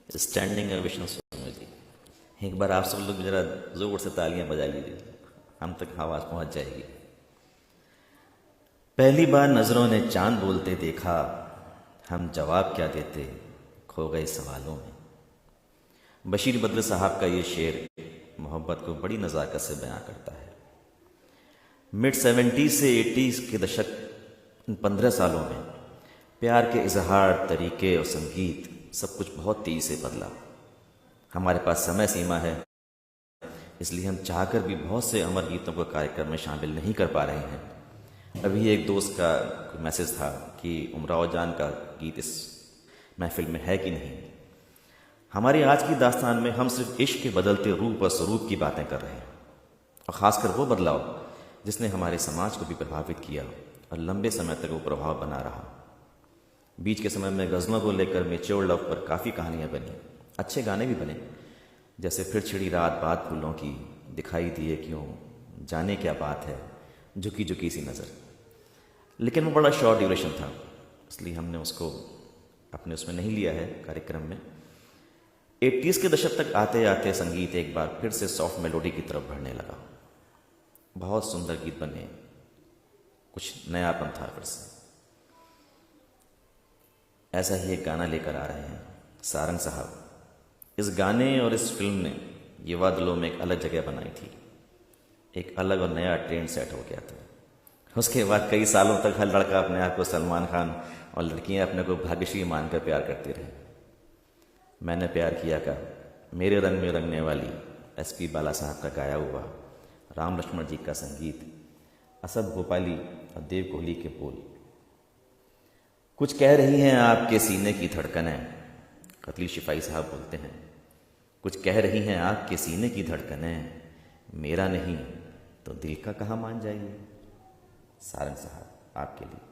स्टैंडिंग ओवेशन जी, एक बार आप सब लोग जरा जोर से तालियां बजा लीजिए, हम तक आवाज पहुंच जाएगी। पहली बार नजरों ने चांद बोलते देखा, हम जवाब क्या देते खो गए सवालों में। बशीर बद्र साहब का ये शेर मोहब्बत को बड़ी नज़ाकत से बयां करता है। मिड 70s से 80s के दशक, 15 सालों में प्यार के इजहार, तरीके और संगीत सब कुछ बहुत तेजी से बदला। हमारे पास समय सीमा है, इसलिए हम चाहकर भी बहुत से अमर गीतों को कार्यक्रम में शामिल नहीं कर पा रहे हैं। अभी एक दोस्त का मैसेज था कि उमराव जान का गीत इस महफिल में है कि नहीं। हमारी आज की दास्तान में हम सिर्फ इश्क के बदलते रूप और स्वरूप की बातें कर रहे हैं, और ख़ासकर वो बदलाव जिसने हमारे समाज को भी प्रभावित किया और लंबे समय तक वो प्रभाव बना रहा। बीच के समय में गज़लों को लेकर मैच्योर लव पर काफ़ी कहानियाँ बनी, अच्छे गाने भी बने, जैसे फिर छिड़ी रात बात फूलों की, दिखाई दिए क्यों, जाने क्या बात है, झुकी झुकी सी नज़र। लेकिन वो बड़ा शॉर्ट ड्यूरेशन था, इसलिए हमने उसको अपने उसमें नहीं लिया है कार्यक्रम में। 80s के दशक तक आते आते संगीत एक बार फिर से सॉफ्ट मेलोडी की तरफ बढ़ने लगा। बहुत सुंदर गीत बने, कुछ नयापन था फिर से। ऐसा ही एक गाना लेकर आ रहे हैं सारंग साहब। इस गाने और इस फिल्म ने युवा दिलों में एक अलग जगह बनाई थी, एक अलग और नया ट्रेंड सेट हो गया था। उसके बाद कई सालों तक हर लड़का अपने आप को सलमान खान और लड़कियां अपने को भाग्यश्री मानकर प्यार करते रहे। मैंने प्यार किया का, मेरे रंग में रंगने वाली, SP बाला साहब का गाया हुआ, राम लक्ष्मण जी का संगीत, असद भोपाली और देव कोहली के बोल। कुछ कह रही हैं आपके सीने की धड़कनें, कतली शिफाई साहब बोलते हैं, कुछ कह रही हैं आपके सीने की धड़कनें, मेरा नहीं तो दिल का कहाँ मान जाइए। सारंग साहब आपके लिए।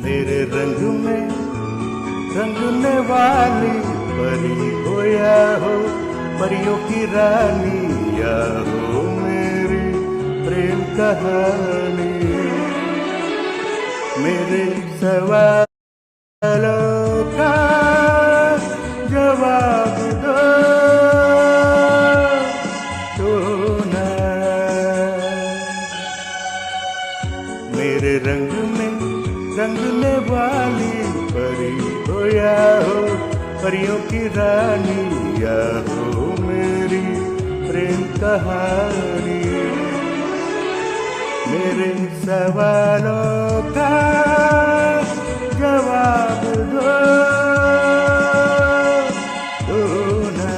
मेरे रंग में रंगने वाली परी हो या हो परियों की रानी, या हो मेरी प्रेम कहानी। मेरे सवालों का जवाब दो तो ना। मेरे रंग में रंगने वाली परी हो या हो परियों की रानी, या हो मेरी प्रेम कहानी। मेरे सवालों का जवाब दो ना।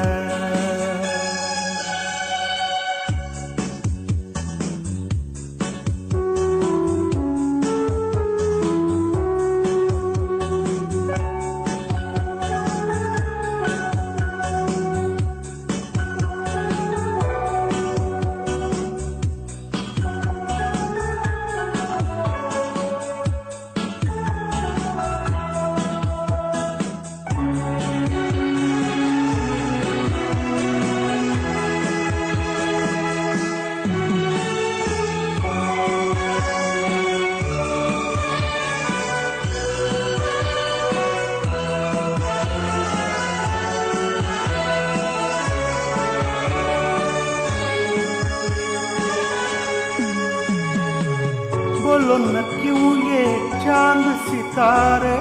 बोलो न क्यों ये चांद सितारे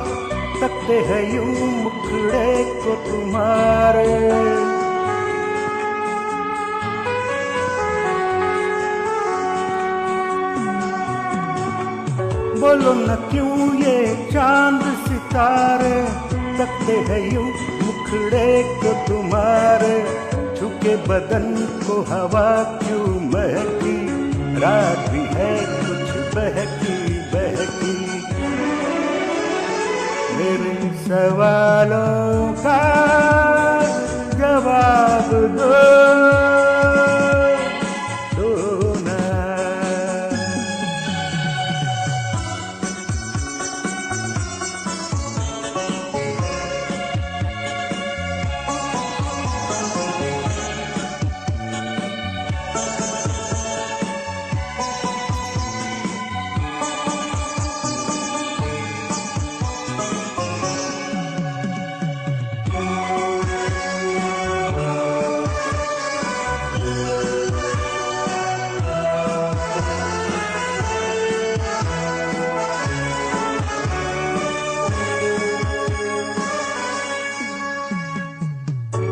तकते हैं यूं मुखड़े को तुम्हारे। बोलो न क्यों ये चांद सितारे तकते हैं यूं मुखड़े को तुम्हारे। झुके बदन को हवा क्यों महकी, रात भी है कुछ बहकी बहकी। मेरे सवालों का जवाब दो ना।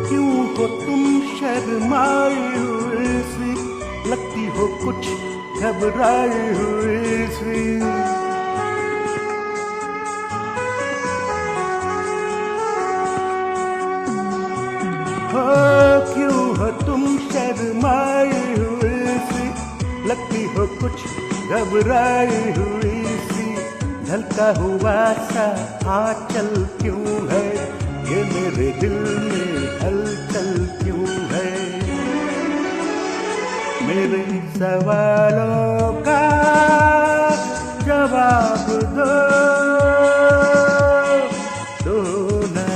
क्यों हो तुम शर्माई हुई सी, लगती हो कुछ घबराई हुई सी। हो क्यों हो तुम शर्माई हुई सी, लगती हो कुछ घबराई हुई सी। ढलका हुआ सा आंचल क्यों है, ये मेरे दिल में हलचल क्यों है। मेरे सवालों का जवाब दो ना।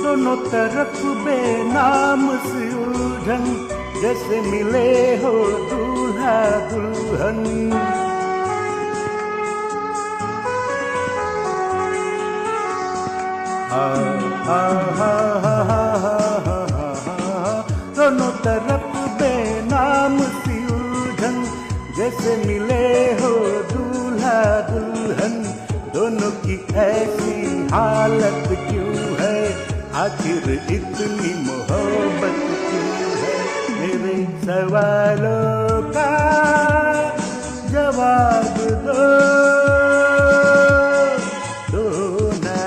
दोनों तरफ बेनाम सी उलझन, जैसे मिले हो दूल्हा दुल्हन। दोनों तरफ बेनाम सी उलझन, जैसे मिले हो दूल्हा दुल्हन। दोनों की ऐसी हालत क्यों है, आखिर इतनी मोहब्बत क्यों है। मेरे सवालों का जवाब दो ना।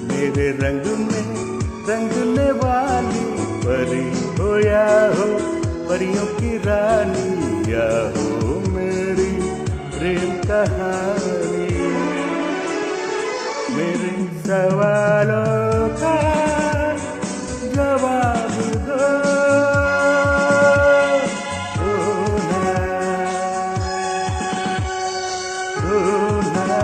मेरे रंग में रंगने वाली परी हो या हो परियों की रानी, या हो मेरी प्रेम कहानी मेरे सवालों का जवाब दो ना, ना।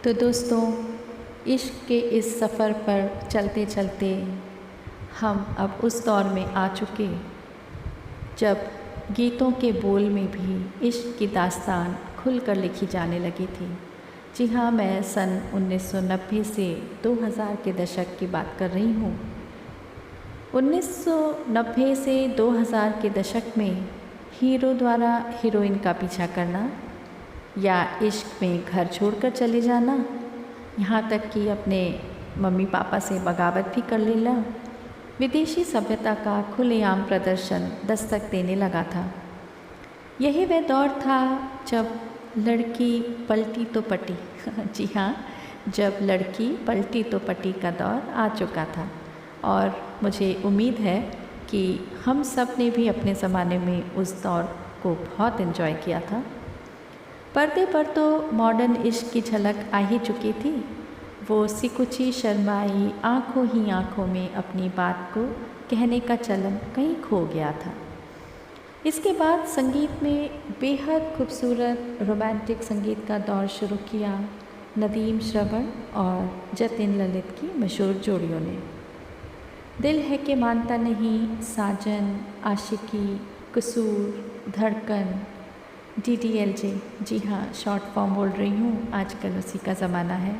तो दोस्तों, इश्क के इस सफ़र पर चलते चलते हम अब उस दौर में आ चुके जब गीतों के बोल में भी इश्क की दास्तान खुलकर लिखी जाने लगी थी। जी हाँ, मैं सन 1990 से 2000 के दशक की बात कर रही हूँ। 1990 से 2000 के दशक में हीरो द्वारा हीरोइन का पीछा करना या इश्क में घर छोड़कर चले जाना, यहाँ तक कि अपने मम्मी पापा से बगावत भी कर लेना, विदेशी सभ्यता का खुलेआम प्रदर्शन दस्तक देने लगा था। यही वह दौर था जब लड़की पलटी तो पटी जी हाँ, जब लड़की पलटी तो पटी का दौर आ चुका था। और मुझे उम्मीद है कि हम सब ने भी अपने ज़माने में उस दौर को बहुत एंजॉय किया था। पर्दे पर तो मॉडर्न इश्क की झलक आ ही चुकी थी। वो सिकुची शर्माई आँखों ही आँखों में अपनी बात को कहने का चलन कहीं खो गया था। इसके बाद संगीत में बेहद खूबसूरत रोमांटिक संगीत का दौर शुरू किया नदीम श्रवण और जतिन ललित की मशहूर जोड़ियों ने। दिल है कि मानता नहीं, साजन, आशिकी, कसूर, धड़कन, DDLJ, जी हाँ, शॉर्ट फॉर्म बोल रही हूँ, आजकल उसी का ज़माना है।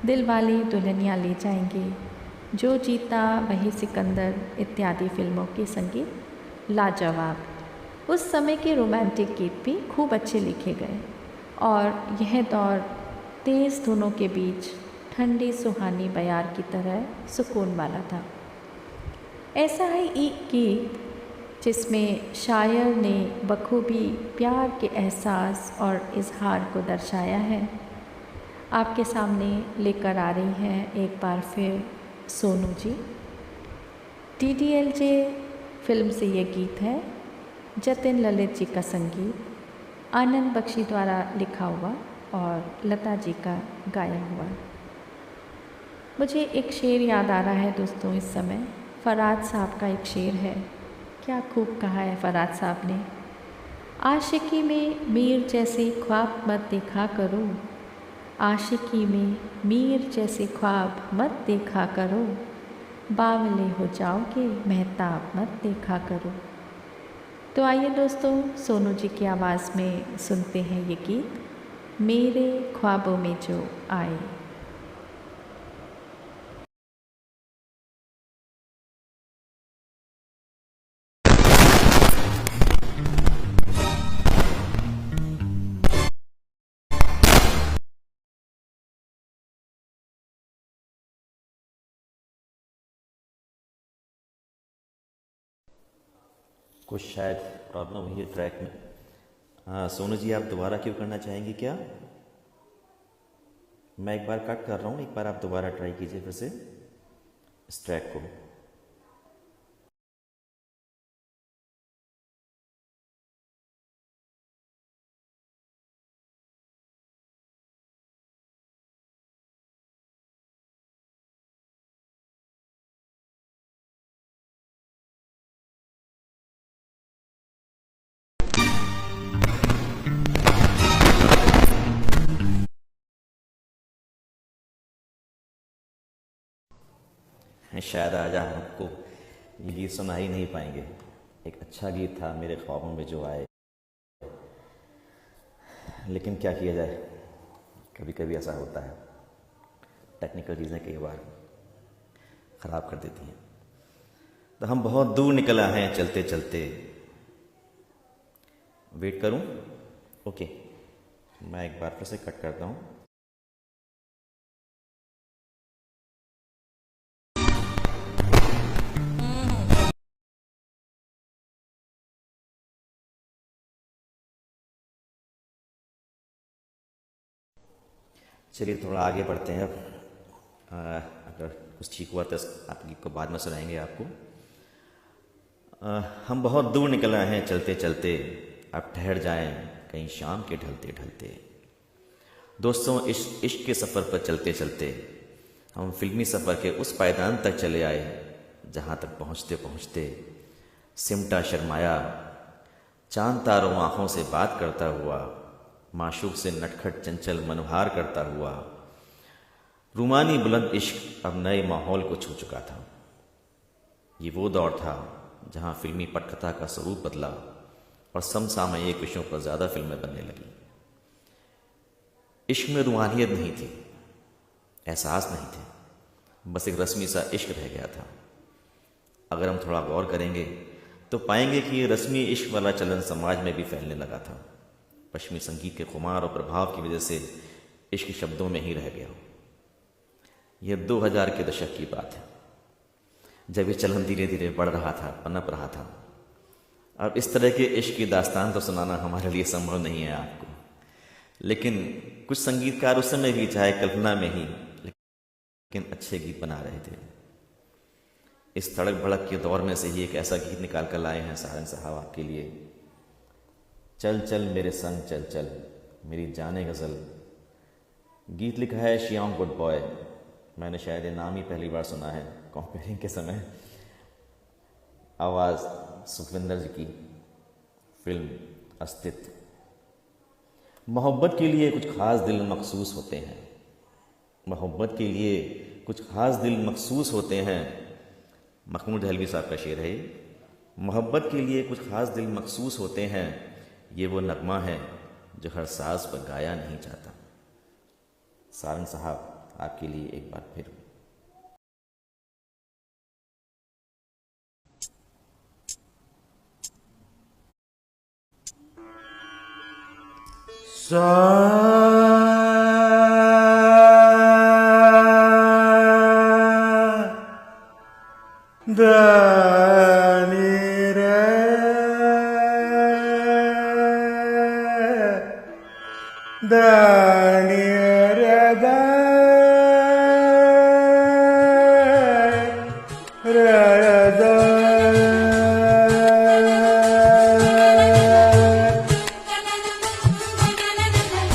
दिल वाले दुल्हनिया ले जाएंगे, जो जीता वही सिकंदर इत्यादि फिल्मों के संगीत लाजवाब। उस समय के रोमांटिक गीत भी खूब अच्छे लिखे गए और यह दौर तेज़ धुनों के बीच ठंडी सुहानी बयार की तरह सुकून वाला था। ऐसा ही एक गीत जिसमें शायर ने बखूबी प्यार के एहसास और इजहार को दर्शाया है, आपके सामने लेकर आ रही हैं एक बार फिर सोनू जी। DDLJ फिल्म से ये गीत है, जतिन ललित जी का संगीत, आनंद बख्शी द्वारा लिखा हुआ और लता जी का गाया हुआ। मुझे एक शेर याद आ रहा है दोस्तों इस समय, फराद साहब का एक शेर है, क्या खूब कहा है फराद साहब ने। आशिकी में मीर जैसे ख्वाब मत देखा करो, आशिकी में मीर जैसे ख्वाब मत देखा करो, बावले हो जाओगे महताब मत देखा करो। तो आइए दोस्तों, सोनू जी की आवाज़ में सुनते हैं ये गीत, मेरे ख्वाबों में जो आए। कुछ शायद प्रॉब्लम हुई है ट्रैक में। हाँ सोनू जी, आप दोबारा क्यों करना चाहेंगे क्या? मैं एक बार कट कर रहा हूँ, एक बार आप दोबारा ट्राई कीजिए फिर से इस ट्रैक को। शायद आज आप आपको ये गीत सुना ही नहीं पाएंगे। एक अच्छा गीत था, मेरे ख्वाबों में जो आए, लेकिन क्या किया जाए, कभी कभी ऐसा होता है, टेक्निकल चीज़ें कई बार ख़राब कर देती हैं। तो हम बहुत दूर निकल आए हैं चलते चलते। वेट करूं? ओके, मैं एक बार फिर से कट करता हूं। चलिए थोड़ा आगे बढ़ते हैं अब। अगर कुछ ठीक हुआ तो आपकी को बाद में सुनाएंगे आपको। हम बहुत दूर निकल आए हैं चलते चलते, अब ठहर जाएं कहीं शाम के ढलते ढलते। दोस्तों, इश्क के सफ़र पर चलते चलते हम फिल्मी सफ़र के उस पायदान तक चले आए जहाँ तक पहुँचते पहुँचते सिमटा शर्माया, चांद तारों आँखों से बात करता हुआ, माशूक से नटखट चंचल मनोहार करता हुआ, रूमानी बुलंद इश्क अब नए माहौल को छू चुका था। ये वो दौर था जहाँ फिल्मी पटकथा का स्वरूप बदला और समसामयिक विषयों पर ज़्यादा फिल्में बनने लगी। इश्क में रूहानियत नहीं थी, एहसास नहीं थे, बस एक रस्मी सा इश्क रह गया था। अगर हम थोड़ा गौर करेंगे तो पाएंगे कि ये रस्मी इश्क वाला चलन समाज में भी फैलने लगा था। पश्चिमी संगीत के खुमार और प्रभाव की वजह से इश्क शब्दों में ही रह गया। यह 2000 के दशक की बात है, जब ये चलन धीरे धीरे बढ़ रहा था, पनप रहा था। अब इस तरह के इश्क की दास्तान तो सुनाना हमारे लिए संभव नहीं है आपको, लेकिन कुछ संगीतकार उस समय भी, चाहे कल्पना में ही, लेकिन अच्छे गीत बना रहे थे। इस तड़क भड़क के दौर में से ही एक ऐसा गीत निकाल कर लाए हैं सारंग साहब आपके लिए। चल चल मेरे संग चल चल मेरी जाने गज़ल। गीत लिखा है श्याम गुड बॉय। मैंने शायद ये नाम ही पहली बार सुना है कंपेयरिंग के समय। आवाज़ सुखविंदर जी की। फिल्म अस्तित्व। मोहब्बत के लिए कुछ ख़ास दिल मखसूस होते हैं, मोहब्बत के लिए कुछ ख़ास दिल मखसूस होते हैं। महमूद दहलवी साहब का शेर है। मोहब्बत के लिए कुछ ख़ास दिल मखसूस होते हैं, ये वो नगमा है जो हर साज पर गाया नहीं जाता। सारंग साहब आपके लिए एक बार फिर।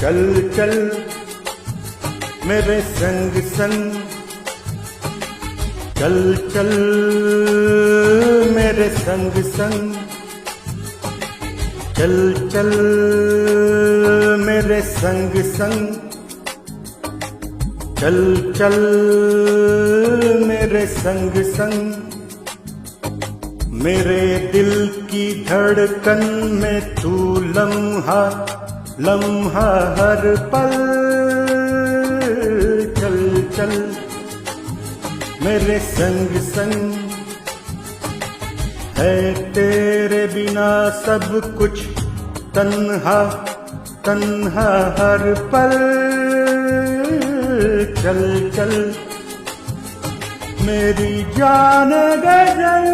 चल चल मेरे संग संग, चल चल मेरे संग संग, चल चल मेरे संग संग, चल चल मेरे संग संग। मेरे दिल की धड़कन में तू लम्हा लम्हा हर पल। चल चल मेरे संग संग, है तेरे बिना सब कुछ तन्हा तन्हा हर पल। चल चल मेरी जान गजल,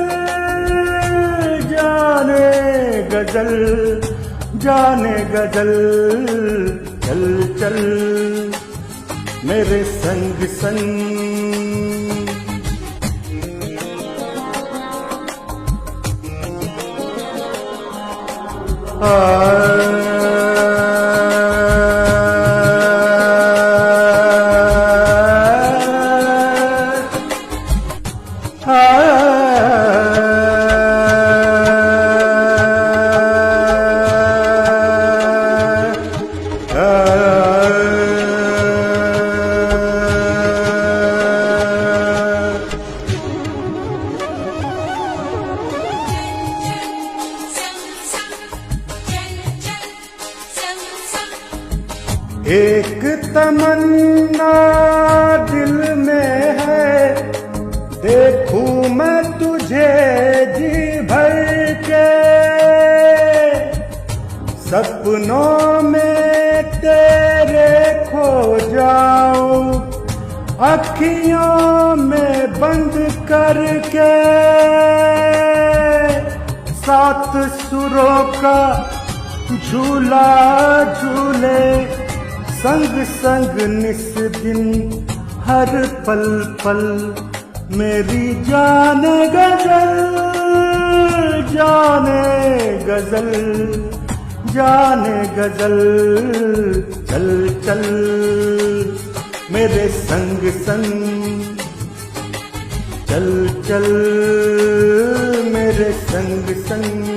जाने गजल, जाने गजल। चल चल मेरे संग संग। एक तमन्ना दिल में है, देखूं मैं तुझे जी भर के। सपनों में तेरे खो जाऊं, अखियों में बंद करके। सात सुरों का झूला झूले, संग संग निस दिन हर पल पल मेरी जाने गजल, जाने गजल, जाने गजल। चल चल मेरे संग संग, चल चल मेरे संग संग।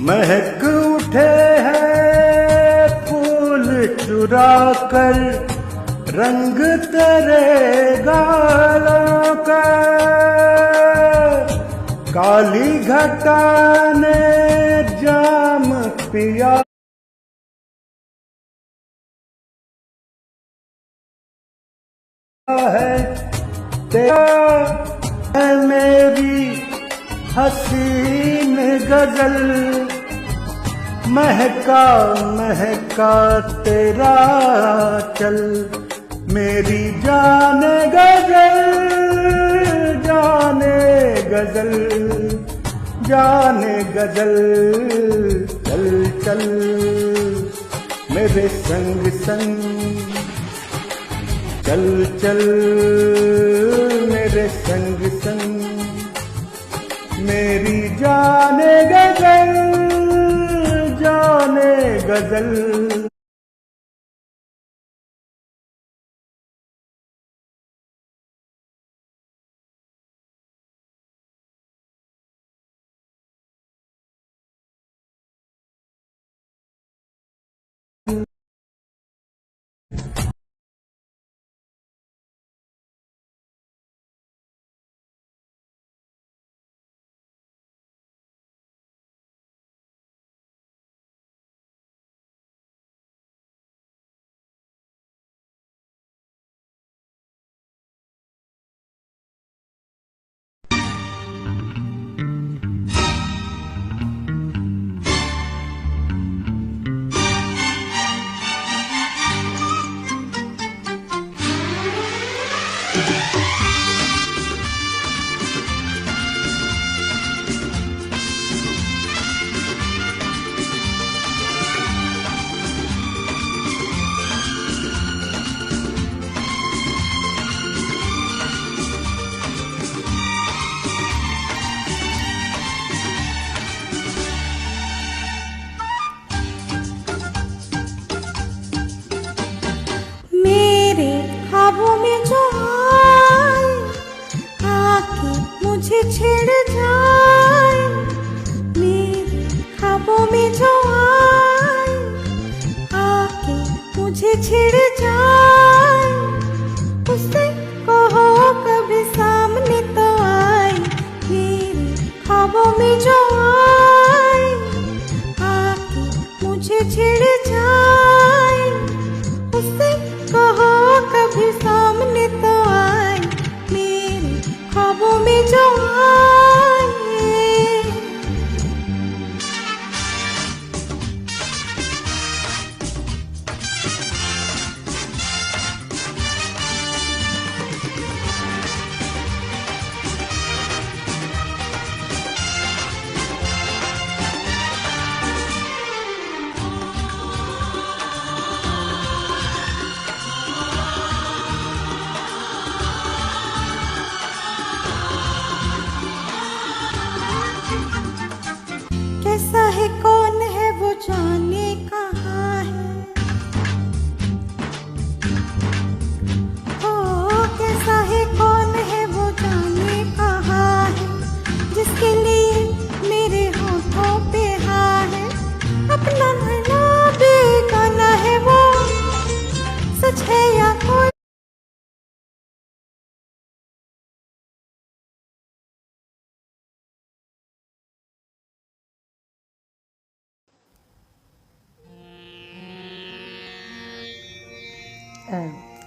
महक उठे हैं फूल चुरा कर, रंग तेरे गालों का। काली घटा ने जाम पिया है, तेरा है मेरी हसीन गजल। महका महका तेरा चल, मेरी जाने गजल, जाने गजल, जाने गजल। चल चल मेरे संग संग, चल चल मेरे संग संग। मेरी जाने गजल, जाने गजल। ख्वाबों में जो आए, आके मुझे छेड़ जाए। मेरे ख्वाबों में जो आए, आके मुझे छेड़ जाए। उससे कहो कभी सामने तो आए। मेरे ख्वाबों में जो आए, आके मुझे छेड़ जाए। उससे कहो कभी सामने तो आए। मेरे ख्वाबों में जो आए।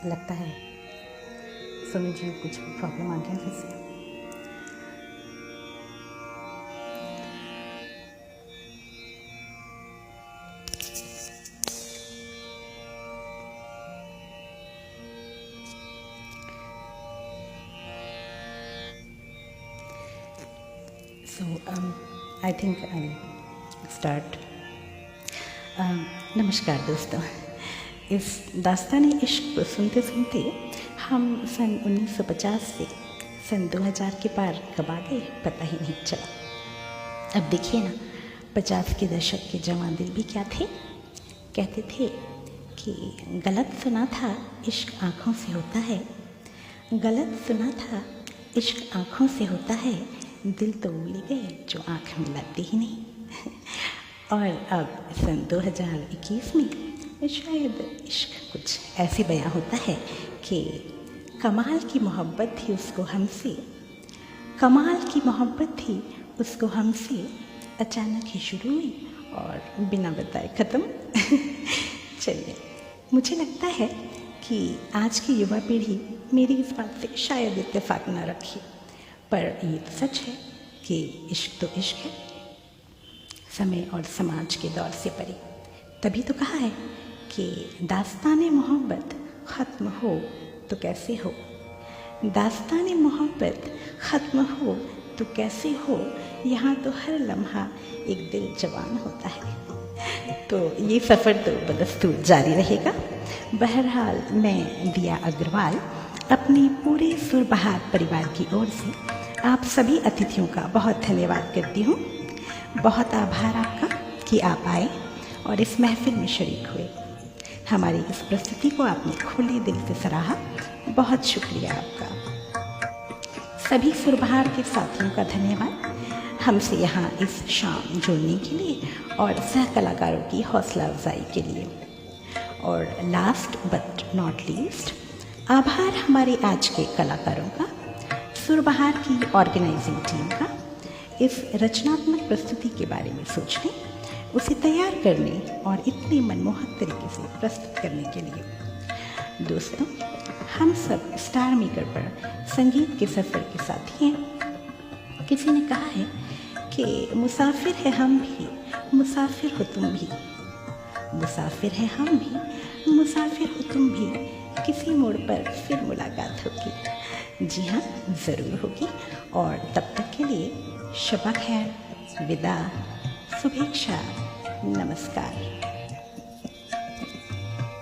लगता है सोनू जी कुछ प्रॉब्लम आ गया फिर से। So I think I'll start. नमस्कार दोस्तों, इस दास्तान इश्क को सुनते सुनते हम सन 1950 से सन 2000 के पार कब आ गए पता ही नहीं चला। अब देखिए ना, 50 के दशक के जवान दिल भी क्या थे, कहते थे कि गलत सुना था इश्क आँखों से होता है, गलत सुना था इश्क आँखों से होता है, दिल तो ले गए जो आँख मिलाते ही नहीं। और अब सन 2021 में शायद इश्क कुछ ऐसे बयां होता है कि कमाल की मोहब्बत थी उसको हमसे, कमाल की मोहब्बत थी उसको हमसे, अचानक ही शुरू हुई और बिना बताए ख़त्म। चलिए, मुझे लगता है कि आज की युवा पीढ़ी मेरी इस बात से शायद इत्तेफाक न रखे, पर ये तो सच है कि इश्क तो इश्क है, समय और समाज के दौर से परे। तभी तो कहा है कि दास्ताने मोहब्बत ख़त्म हो तो कैसे हो, दास्ताने मोहब्बत ख़त्म हो तो कैसे हो, यहाँ तो हर लम्हा एक दिल जवान होता है। तो ये सफ़र तो बदस्तूर जारी रहेगा। बहरहाल मैं दिया अग्रवाल अपने पूरे सुरबहार परिवार की ओर से आप सभी अतिथियों का बहुत धन्यवाद करती हूँ। बहुत आभार आपका कि आप आए और इस महफिल में शरीक हुए। हमारी इस प्रस्तुति को आपने खुले दिल से सराहा, बहुत शुक्रिया आपका। सभी सुरबहार के साथियों का धन्यवाद हमसे यहाँ इस शाम जुड़ने के लिए और सह कलाकारों की हौसला अफजाई के लिए। और लास्ट बट नॉट लीस्ट, आभार हमारे आज के कलाकारों का, सुरबहार की ऑर्गेनाइजिंग टीम का, इस रचनात्मक प्रस्तुति के बारे में सोचने, उसे तैयार करने और इतने मनमोहक तरीके से प्रस्तुत करने के लिए। दोस्तों, हम सब स्टार मेकर पर संगीत के सफ़र के साथी हैं। किसी ने कहा है कि मुसाफिर है हम भी, मुसाफिर हो तुम भी, मुसाफिर है हम भी, मुसाफिर हो तुम भी, किसी मोड़ पर फिर मुलाकात होगी। जी हाँ, ज़रूर होगी। और तब तक के लिए शबा खैर, विदा, शुभेच्छा, नमस्कार।